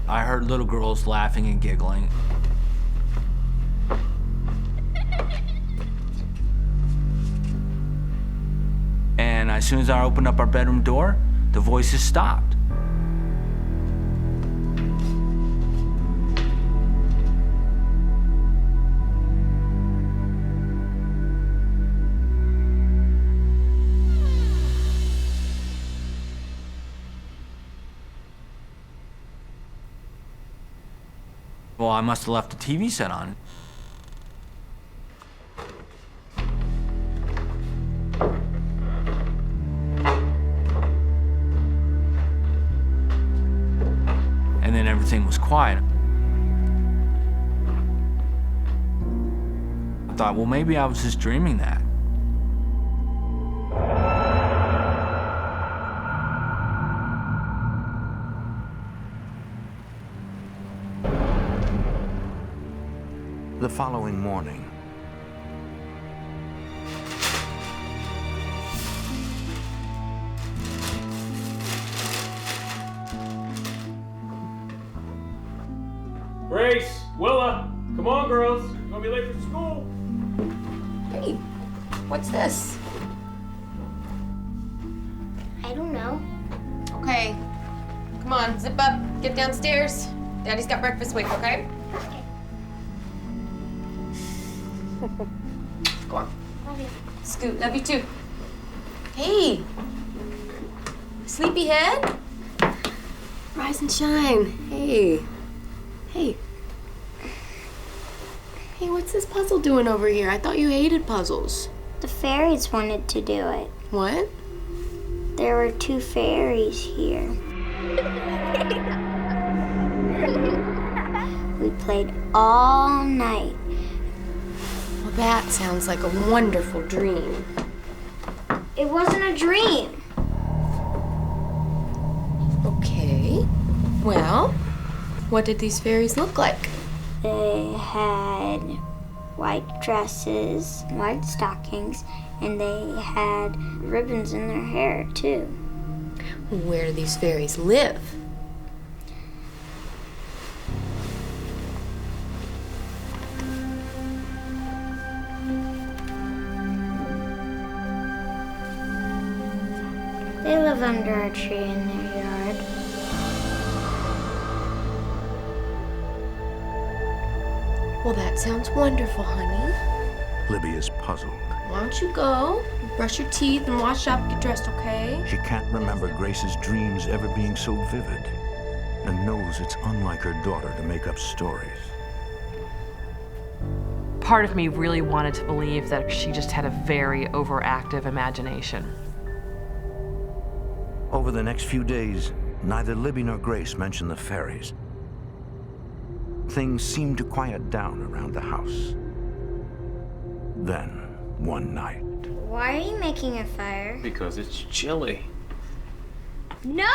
I heard little girls laughing and giggling. And as soon as I opened up our bedroom door, the voices stopped. Well, I must have left the TV set on. And then everything was quiet. I thought, well, maybe I was just dreaming that. The following morning, Grace, Willa, come on, girls. You're gonna be late for school. Hey, what's this? I don't know. Okay. Come on, zip up, get downstairs. Daddy's got breakfast waiting, okay? Go on. Love you. Scoot, love you too. Hey! Sleepyhead? Rise and shine. Hey. Hey. Hey, what's this puzzle doing over here? I thought you hated puzzles. The fairies wanted to do it. What? There were 2 fairies here. We played all night. Well, that sounds like a wonderful dream. It wasn't a dream. Okay. Well, what did these fairies look like? They had white dresses, white stockings, and they had ribbons in their hair, too. Where do these fairies live? They live under a tree in their yard. Well, that sounds wonderful, honey. Libby is puzzled. Why don't you go, brush your teeth and wash up, get dressed, okay? She can't remember Grace's dreams ever being so vivid, and knows it's unlike her daughter to make up stories. Part of me really wanted to believe that she just had a very overactive imagination. Over the next few days, neither Libby nor Grace mentioned the fairies. Things seemed to quiet down around the house. Then, one night... Why are you making a fire? Because it's chilly. No!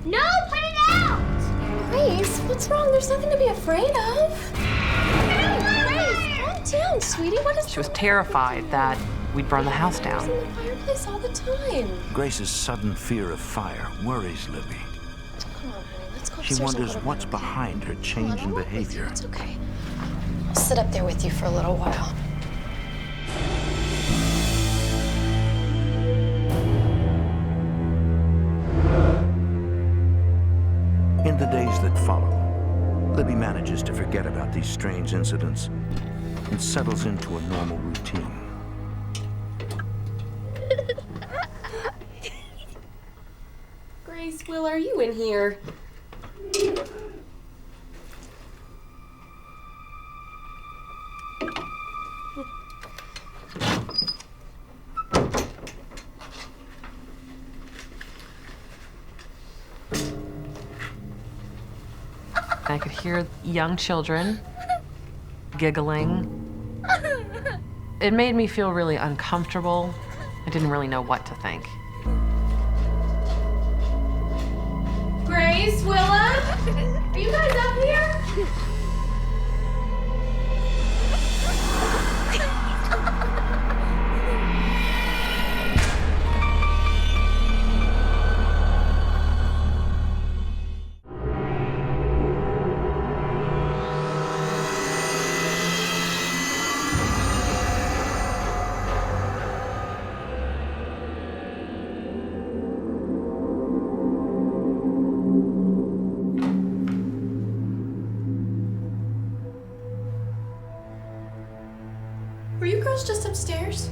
No, put it out! Grace, what's wrong? There's nothing to be afraid of. Grace, calm down, sweetie. What is... She was terrified that we'd burn the house down. in the fireplace all the time. Grace's sudden fear of fire worries Libby. Come on, honey, let's go She upstairs and wonders put her what's bed, behind her change in behavior. It's okay. I'll sit up there with you for a little while. In the days that follow, Libby manages to forget about these strange incidents and settles into a normal routine. Grace, Will, are you in here? I could hear young children giggling. It made me feel really uncomfortable. I didn't really know what to think. Grace, Willa, are you guys up here? Were you girls just upstairs?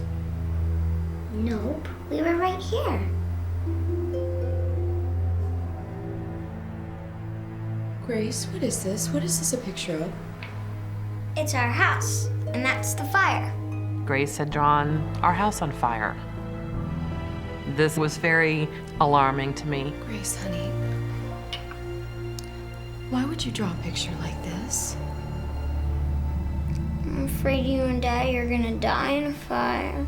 Nope, we were right here. Grace, what is this? What is this a picture of? It's our house, and that's the fire. Grace had drawn our house on fire. This was very alarming to me. Grace, honey, why would you draw a picture like this? I'm afraid you and Daddy are gonna die in a fire.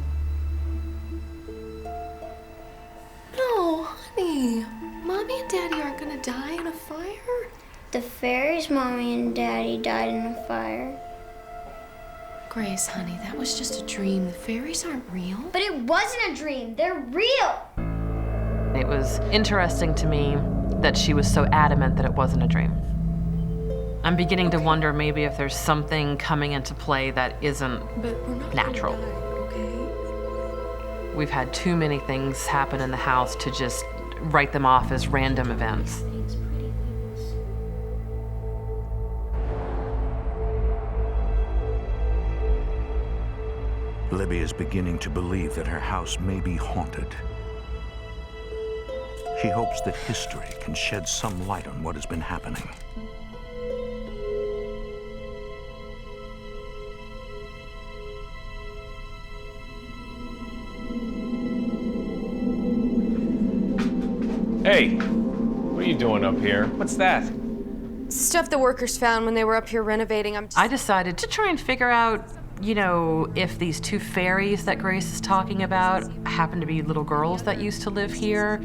No, honey. Mommy and Daddy aren't gonna die in a fire. The fairies' Mommy and Daddy died in a fire. Grace, honey, that was just a dream. The fairies aren't real. But it wasn't a dream. They're real. It was interesting to me that she was so adamant that it wasn't a dream. I'm beginning to wonder maybe if there's something coming into play that isn't natural. We've had too many things happen in the house to just write them off as random events. Libby is beginning to believe that her house may be haunted. She hopes that history can shed some light on what has been happening. Hey, what are you doing up here? What's that? Stuff the workers found when they were up here renovating. I decided to try and figure out, you know, if these two fairies that Grace is talking about happen to be little girls that used to live here,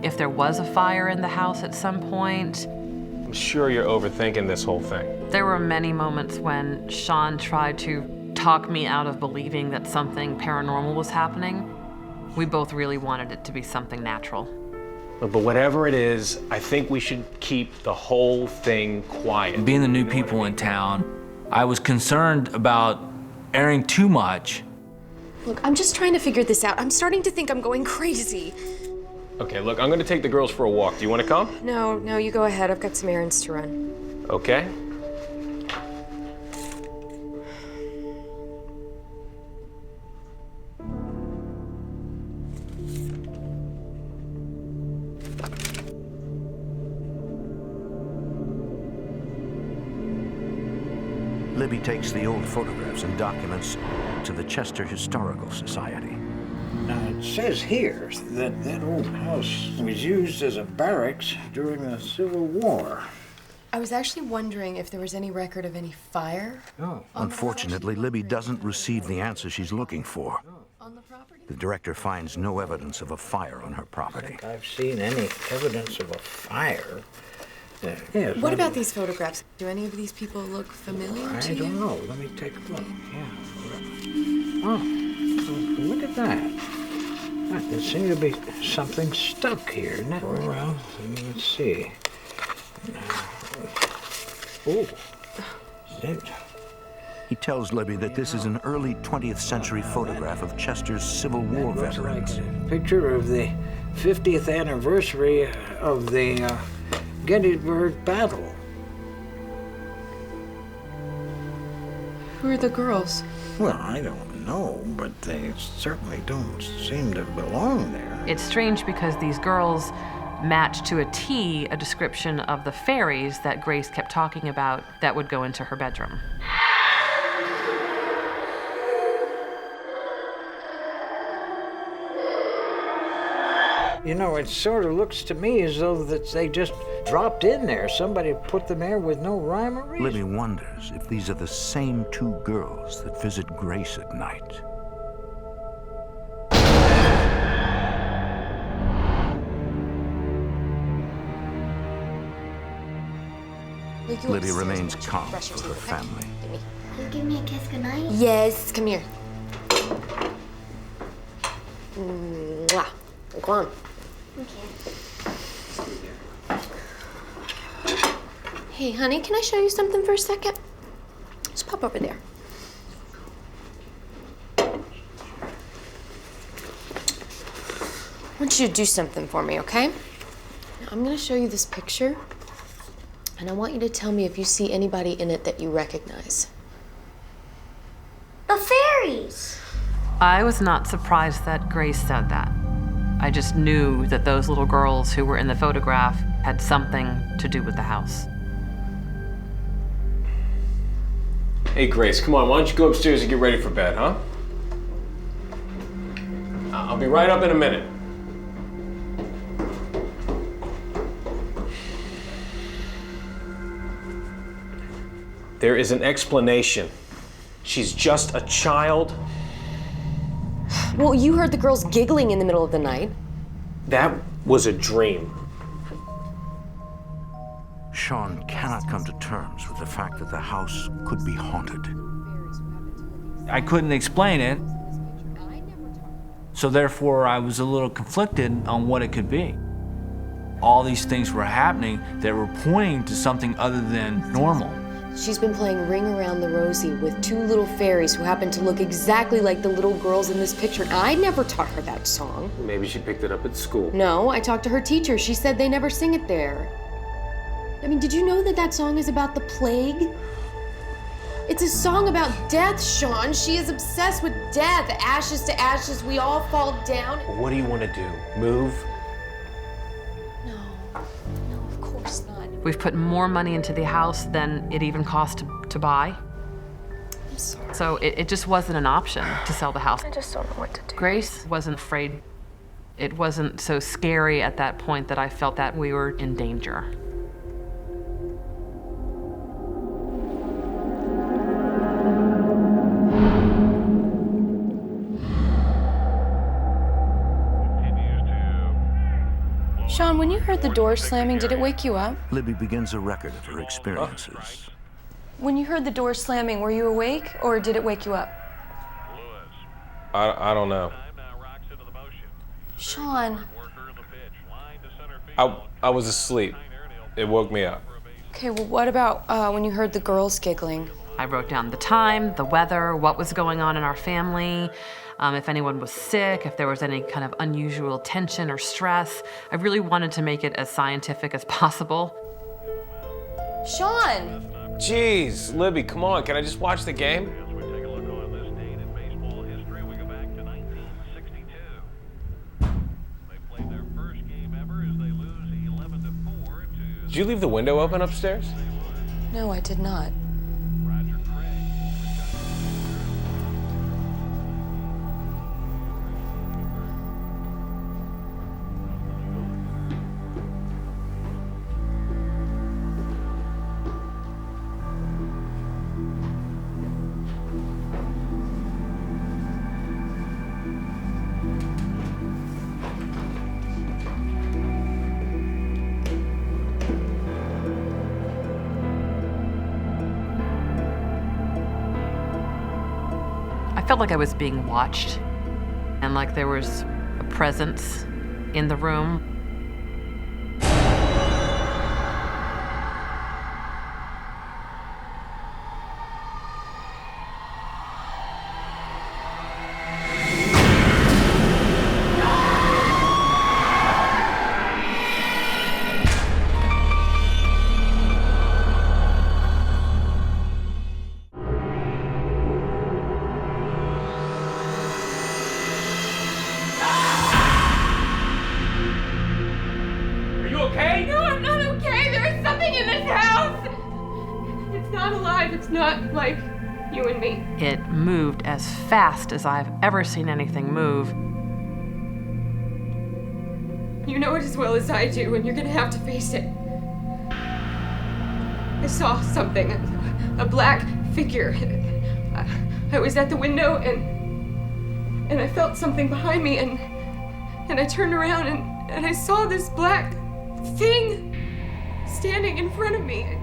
if there was a fire in the house at some point. I'm sure you're overthinking this whole thing. There were many moments when Sean tried to talk me out of believing that something paranormal was happening. We both really wanted it to be something natural. But whatever it is, I think we should keep the whole thing quiet. Being the new people in town, I was concerned about airing too much. Look, I'm just trying to figure this out. I'm starting to think I'm going crazy. Okay, look, I'm gonna take the girls for a walk. Do you wanna come? No, you go ahead. I've got some errands to run. Okay. Libby takes the old photographs and documents to the Chester Historical Society. Now, it says here that that old house was used as a barracks during the Civil War. I was actually wondering if there was any record of any fire. Unfortunately, Libby doesn't receive the answer she's looking for. The director finds no evidence of a fire on her property. I've seen any evidence of a fire. Yes, What about these photographs? Do any of these people look familiar to you? I don't know. Let me take a look. Yeah. Oh, look at that. There seems to be something stuck here, isn't it? Well, let's see. Oh. He tells Libby that this is an early 20th century photograph of Chester's Civil War veterans. Picture of the 50th anniversary of the Gettysburg Battle. Who are the girls? Well, I don't know, but they certainly don't seem to belong there. It's strange because these girls match to a T a description of the fairies that Grace kept talking about that would go into her bedroom. You know, it sort of looks to me as though that they just dropped in there. Somebody put them there with no rhyme or reason. Libby wonders if these are the same two girls that visit Grace at night. Libby remains calm for her family. You give me a kiss goodnight? Yes, come here. Mwah. Go on. Hey, honey, can I show you something for a second? Just pop over there. I want you to do something for me, okay? Now, I'm gonna show you this picture, and I want you to tell me if you see anybody in it that you recognize. The fairies! I was not surprised that Grace said that. I just knew that those little girls who were in the photograph had something to do with the house. Hey, Grace, come on. Why don't you go upstairs and get ready for bed, huh? I'll be right up in a minute. There is an explanation. She's just a child. Well, you heard the girls giggling in the middle of the night. That was a dream. Sean cannot come to terms with the fact that the house could be haunted. I couldn't explain it, so therefore I was a little conflicted on what it could be. All these things were happening that were pointing to something other than normal. She's been playing Ring Around the Rosie with two little fairies who happen to look exactly like the little girls in this picture. And I never taught her that song. Maybe she picked it up at school. No, I talked to her teacher. She said they never sing it there. I mean, did you know that that song is about the plague? It's a song about death, Sean. She is obsessed with death. Ashes to ashes, we all fall down. What do you want to do? Move? No, of course not. We've put more money into the house than it even cost to buy. I'm sorry. So it just wasn't an option to sell the house. I just don't know what to do. Grace wasn't afraid. It wasn't so scary at that point that I felt that we were in danger. Sean, when you heard the door slamming, did it wake you up? Libby begins a record of her experiences. When you heard the door slamming, were you awake or did it wake you up? I don't know. Sean. I was asleep. It woke me up. Okay, well, what about when you heard the girls giggling? I wrote down the time, the weather, what was going on in our family, if anyone was sick, if there was any kind of unusual tension or stress. I really wanted to make it as scientific as possible. Sean! Jeez, Libby, come on. Can I just watch the game? Did you leave the window open upstairs? No, I did not. felt like I was being watched and like there was a presence in the room. It moved as fast as I've ever seen anything move. You know it as well as I do, and you're gonna have to face it. I saw something, a black figure. I was at the window and I felt something behind me and I turned around and I saw this black thing standing in front of me.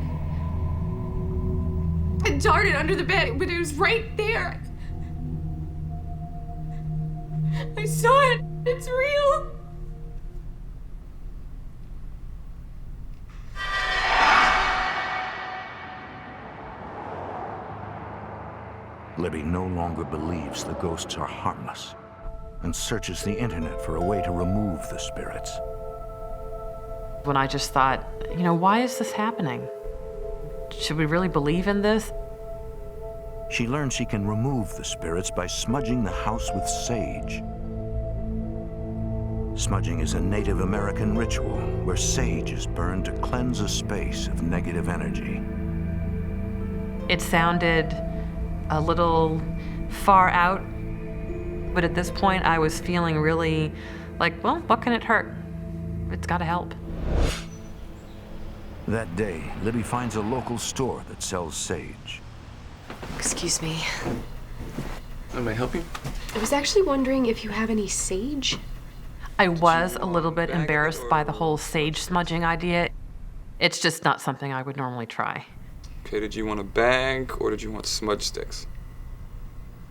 I darted under the bed, but it was right there. I saw it. It's real. Libby no longer believes the ghosts are harmless and searches the internet for a way to remove the spirits. When I just thought, you know, why is this happening? Should we really believe in this? She learns she can remove the spirits by smudging the house with sage. Smudging is a Native American ritual where sage is burned to cleanse a space of negative energy. It sounded a little far out, but at this point I was feeling really like, well, what can it hurt? It's gotta help. That day, Libby finds a local store that sells sage. Excuse me. May I help you? I was actually wondering if you have any sage? I was a little bit embarrassed by the whole sage smudging idea. It's just not something I would normally try. Okay, did you want a bag or did you want smudge sticks?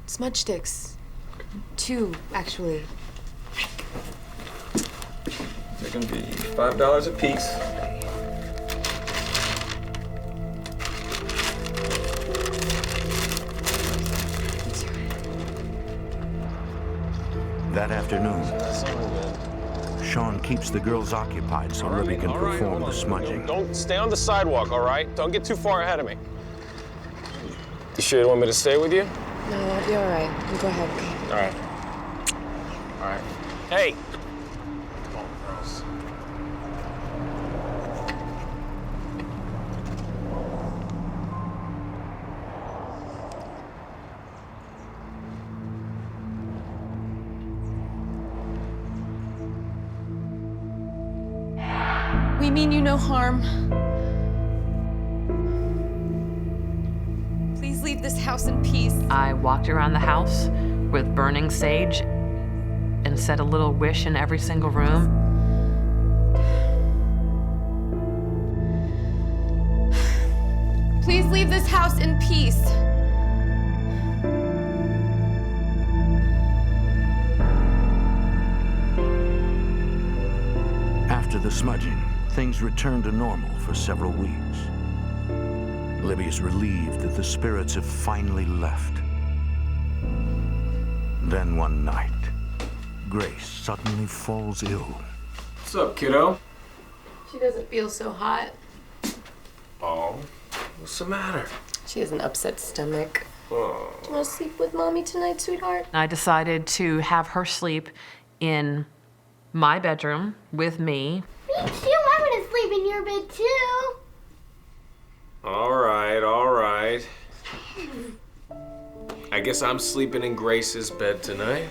Smudge sticks. 2, actually. They're gonna be $5 a piece. That afternoon, Sean keeps the girls occupied so Libby can perform the smudging. Don't stay on the sidewalk, all right? Don't get too far ahead of me. You sure you want me to stay with you? No, I'll be all right. You go ahead, okay? All right. All right. Hey! Come on, girls. We mean you no harm. Please leave this house in peace. I walked around the house with burning sage and said a little wish in every single room. Please leave this house in peace. After the smudging, things return to normal for several weeks. Libby is relieved that the spirits have finally left. Then one night, Grace suddenly falls ill. What's up, kiddo? She doesn't feel so hot. Oh, what's the matter? She has an upset stomach. Oh. Do you want to sleep with Mommy tonight, sweetheart? I decided to have her sleep in my bedroom with me. Me too. I'm gonna sleep in your bed too. All right, all right. I guess I'm sleeping in Grace's bed tonight.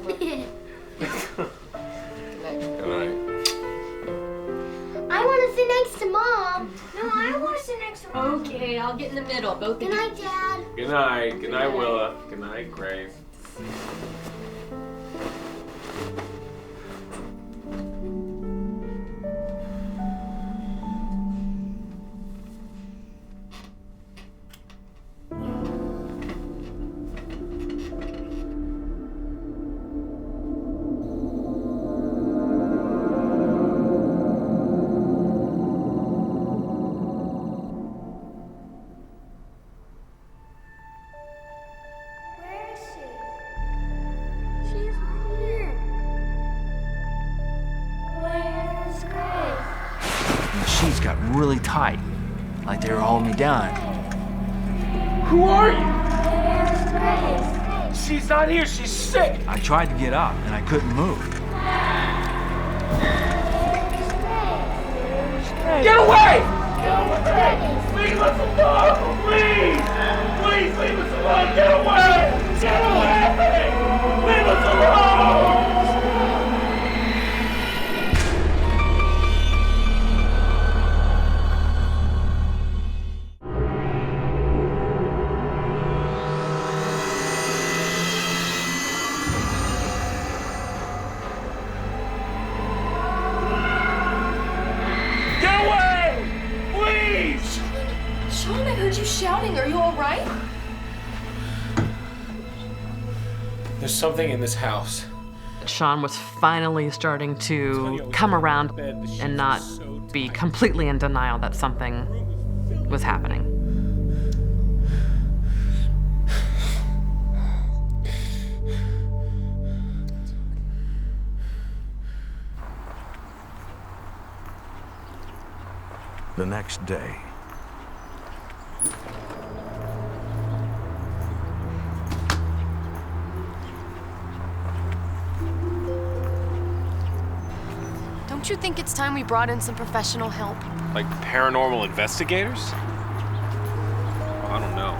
Good night. I want to sit next to Mom. No, I want to sit next to Mom. Okay, I'll get in the middle. Both of you. Good night, Dad. Good night. Good night, Willa. Good night, Grace. got really tight, like they were holding me down. Who are you? She's not here, she's sick. I tried to get up, and I couldn't move. Get away! Leave us alone, please! Please leave us alone! Get away! Get away! Leave us alone! Sean, I heard you shouting. Are you all right? There's something in this house. Sean was finally starting to come around and not be completely in denial that something was happening. The next day, Don't you think it's time we brought in some professional help? Like paranormal investigators? Well, I don't know.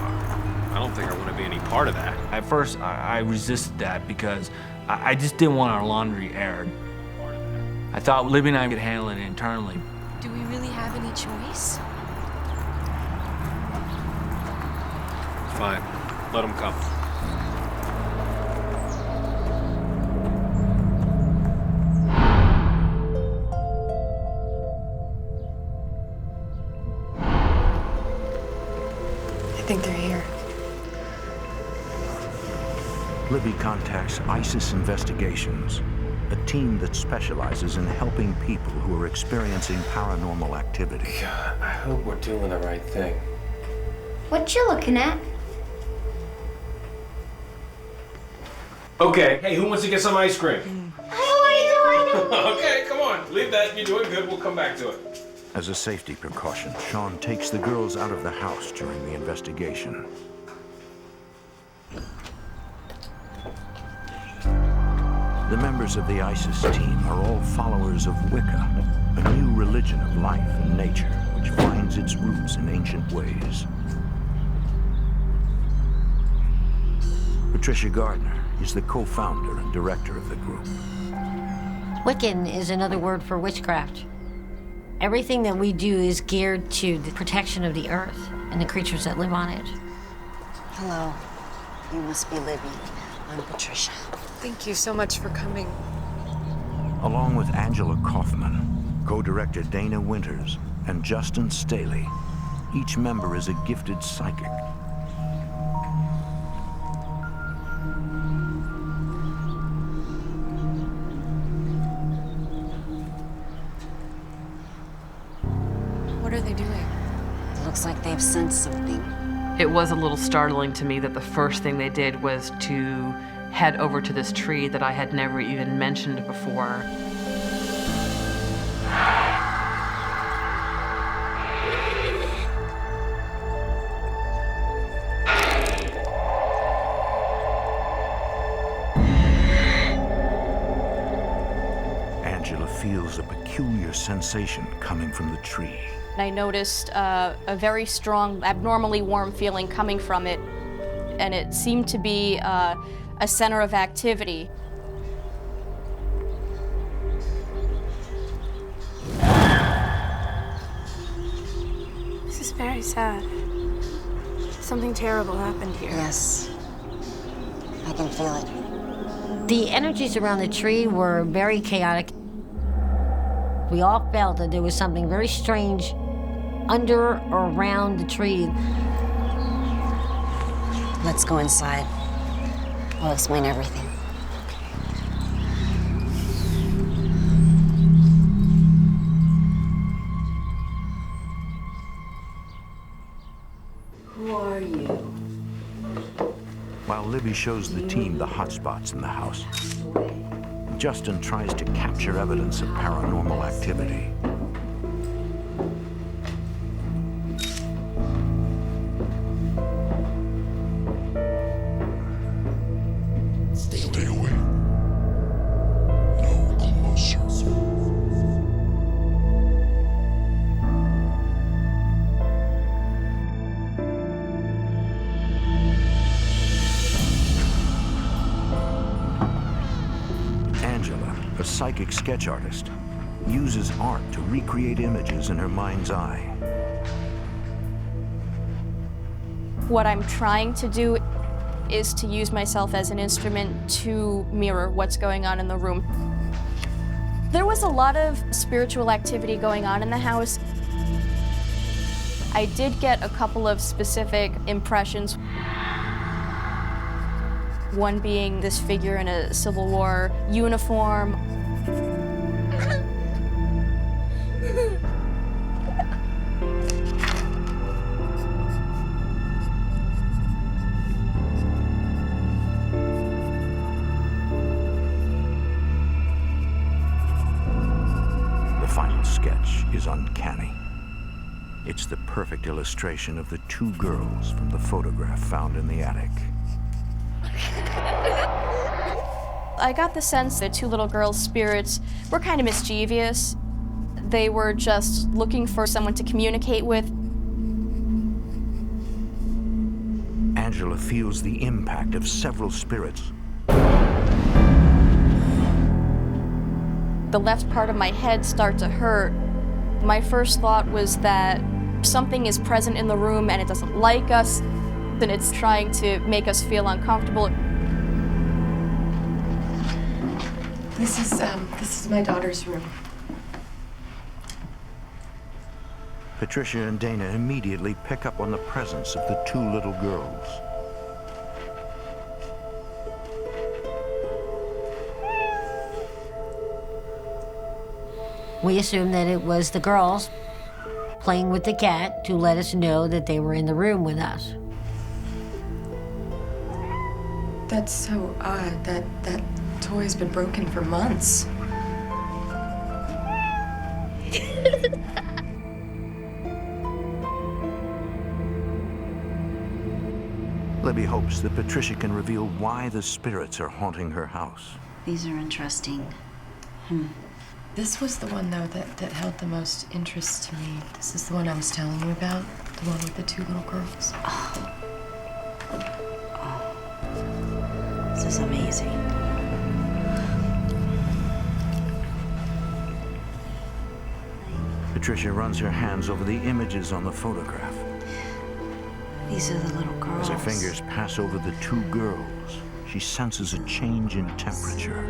I don't think I want to be any part of that. At first, I resisted that because I just didn't want our laundry aired. I thought Libby and I could handle it internally. Do we really have any choice? Fine. Let them come. I think they're here. Libby contacts ISIS Investigations, a team that specializes in helping people who are experiencing paranormal activity. God, I hope we're doing the right thing. What you looking at? Okay, hey, who wants to get some ice cream? I know. Okay, come on. Leave that. You're doing good. We'll come back to it. As a safety precaution, Sean takes the girls out of the house during the investigation. The members of the ISIS team are all followers of Wicca, a new religion of life and nature which finds its roots in ancient ways. Patricia Gardner is the co-founder and director of the group. Wiccan is another word for witchcraft. Everything that we do is geared to the protection of the earth and the creatures that live on it. Hello. You must be Libby. I'm Patricia. Thank you so much for coming. Along with Angela Kaufman, co-director Dana Winters, and Justin Staley, each member is a gifted psychic. What are they doing? It looks like they've sensed something. It was a little startling to me that the first thing they did was to head over to this tree that I had never even mentioned before. Angela feels a peculiar sensation coming from the tree. I noticed a very strong, abnormally warm feeling coming from it, and it seemed to be a center of activity. This is very sad. Something terrible happened here. Yes. I can feel it. The energies around the tree were very chaotic. We all felt that there was something very strange under or around the tree. Let's go inside. I'll explain everything. Who are you? While Libby shows the team the hotspots in the house, Justin tries to capture evidence of paranormal activity. a psychic sketch artist, uses art to recreate images in her mind's eye. What I'm trying to do is to use myself as an instrument to mirror what's going on in the room. There was a lot of spiritual activity going on in the house. I did get a couple of specific impressions. One being this figure in a Civil War uniform. The final sketch is uncanny. It's the perfect illustration of the two girls from the photograph found in the attic. I got the sense that two little girls' spirits were kind of mischievous. They were just looking for someone to communicate with. Angela feels the impact of several spirits. The left part of my head started to hurt. My first thought was that something is present in the room and it doesn't like us, and it's trying to make us feel uncomfortable. This is my daughter's room. Patricia and Dana immediately pick up on the presence of the two little girls. We assumed that it was the girls playing with the cat to let us know that they were in the room with us. That's so odd. That toy's been broken for months. Libby hopes that Patricia can reveal why the spirits are haunting her house. These are interesting. This was the one, though, that held the most interest to me. This is the one I was telling you about, the one with the two little girls. This is amazing. Patricia runs her hands over the images on the photograph. These are the little girls. As her fingers pass over the two girls, she senses a change in temperature.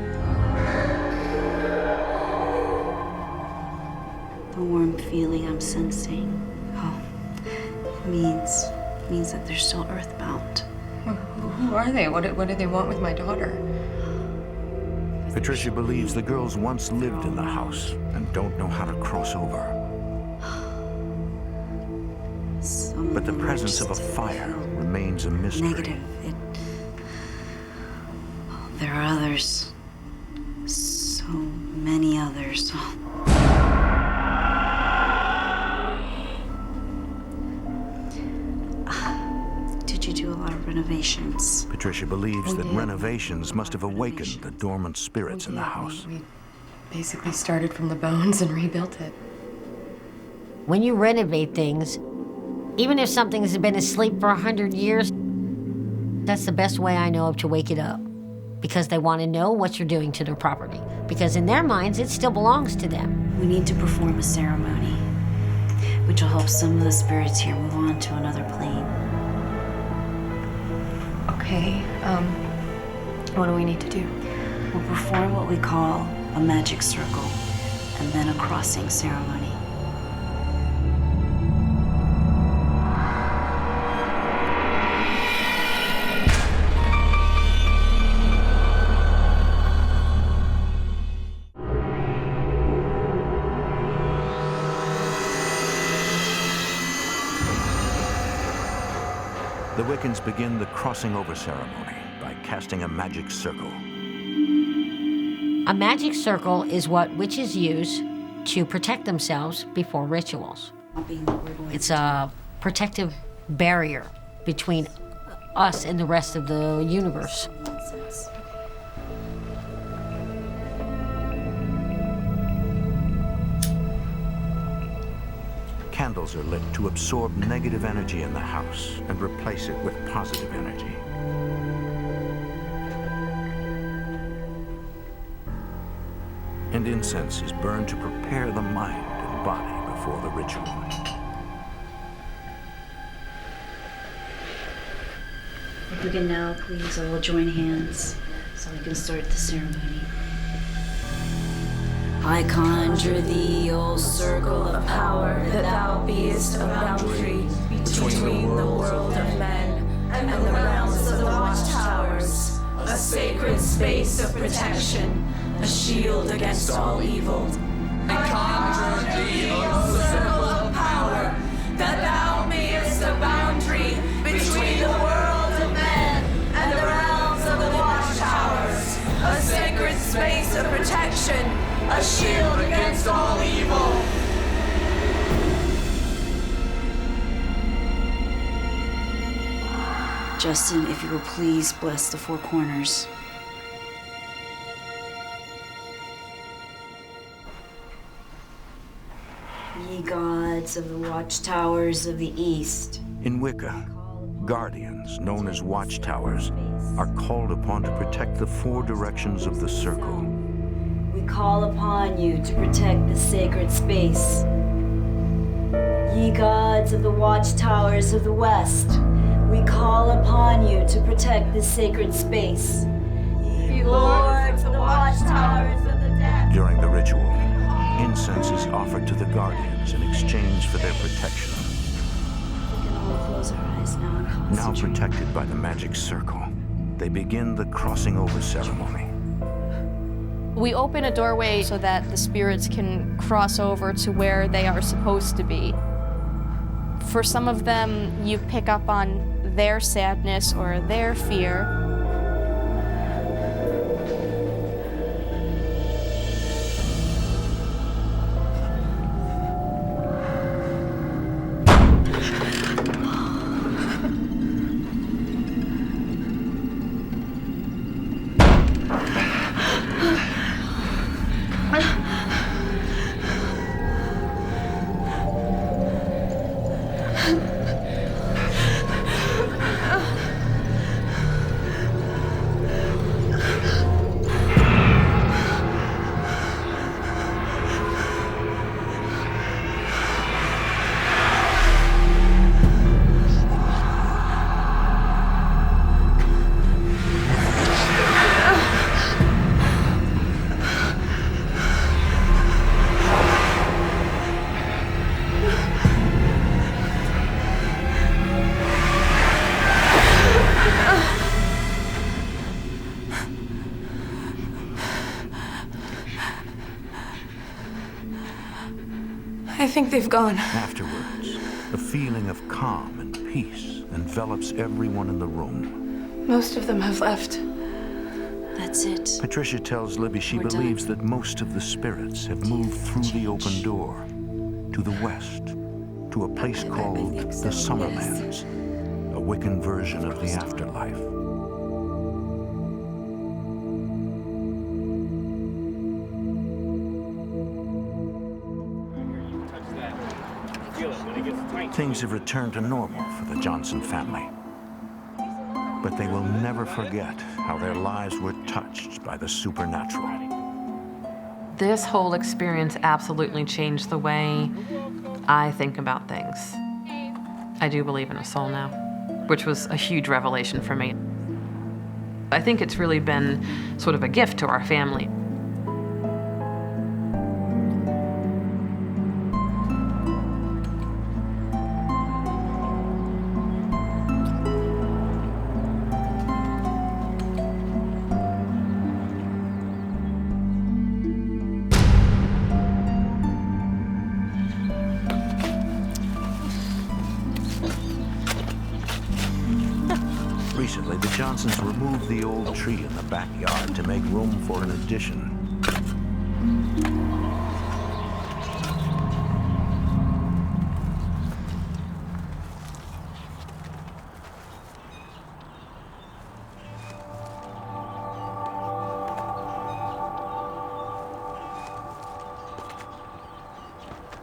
The warm feeling I'm sensing, means that they're still earthbound. Who are they? What do they want with my daughter? Patricia believes the girls once lived in the house and don't know how to cross over. But the presence of a fire remains a mystery. Negative. There are others. So many others. Did you do a lot of renovations? Patricia believes that renovations must have awakened the dormant spirits in the house. We basically started from the bones and rebuilt it. When you renovate things, even if something's been asleep for 100 years, that's the best way I know of to wake it up. Because they want to know what you're doing to their property. Because in their minds, it still belongs to them. We need to perform a ceremony, which will help some of the spirits here move on to another plane. Okay, what do we need to do? We'll perform what we call a magic circle, and then a crossing ceremony. The Wiccans begin the crossing over ceremony by casting a magic circle. A magic circle is what witches use to protect themselves before rituals. It's a protective barrier between us and the rest of the universe. Candles are lit to absorb negative energy in the house and replace it with positive energy. and incense is burned to prepare the mind and body before the ritual. If we can now please all join hands so we can start the ceremony. I conjure thee, O circle of power, that thou beest a boundary between the world of men and the realms of the watchtowers, a sacred space of protection, a shield against all evil. I conjure thee, O circle of power, that thou mayest a boundary between the world of men and the realms of the watchtowers, a sacred space of protection, a shield against all evil. Justin, if you will please bless the four corners. Ye gods of the watchtowers of the east. In Wicca, guardians, known as watchtowers, are called upon to protect the four directions of the circle. We call upon you to protect the sacred space. Ye gods of the watchtowers of the west, we call upon you to protect the sacred space. Ye lords of the watchtowers of the depths. During the ritual, incense is offered to the guardians in exchange for their protection. We can all close our eyes now and concentrate. Now protected by the magic circle, they begin the crossing over ceremony. We open a doorway so that the spirits can cross over to where they are supposed to be. For some of them, you pick up on their sadness or their fear. I think they've gone. Afterwards, a feeling of calm and peace envelops everyone in the room. Most of them have left. That's it. Patricia tells Libby she believes that most of the spirits have moved through the open door to the west, to a place called the Summerlands, a Wiccan version of the afterlife. Things have returned to normal for the Johnson family. But they will never forget how their lives were touched by the supernatural. This whole experience absolutely changed the way I think about things. I do believe in a soul now, which was a huge revelation for me. I think it's really been sort of a gift to our family. Recently, the Johnsons removed the old tree in the backyard to make room for an addition.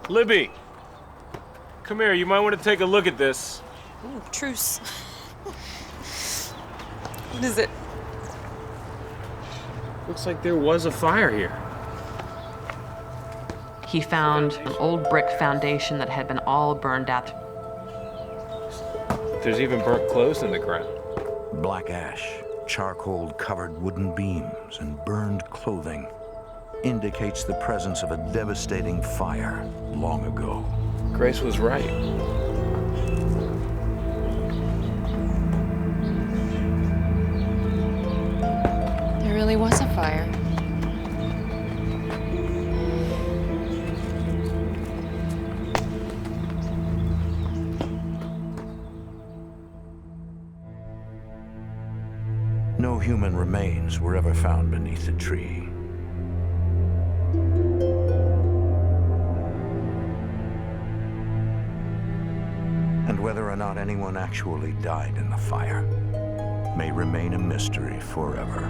Libby, come here. You might want to take a look at this. Ooh, truce. What is it? Looks like there was a fire here. he found an old brick foundation that had been all burned out. There's even burnt clothes in the ground. Black ash, charcoal-covered wooden beams, and burned clothing indicates the presence of a devastating fire long ago. Grace was right. There really was a fire. No human remains were ever found beneath the tree. And whether or not anyone actually died in the fire may remain a mystery forever.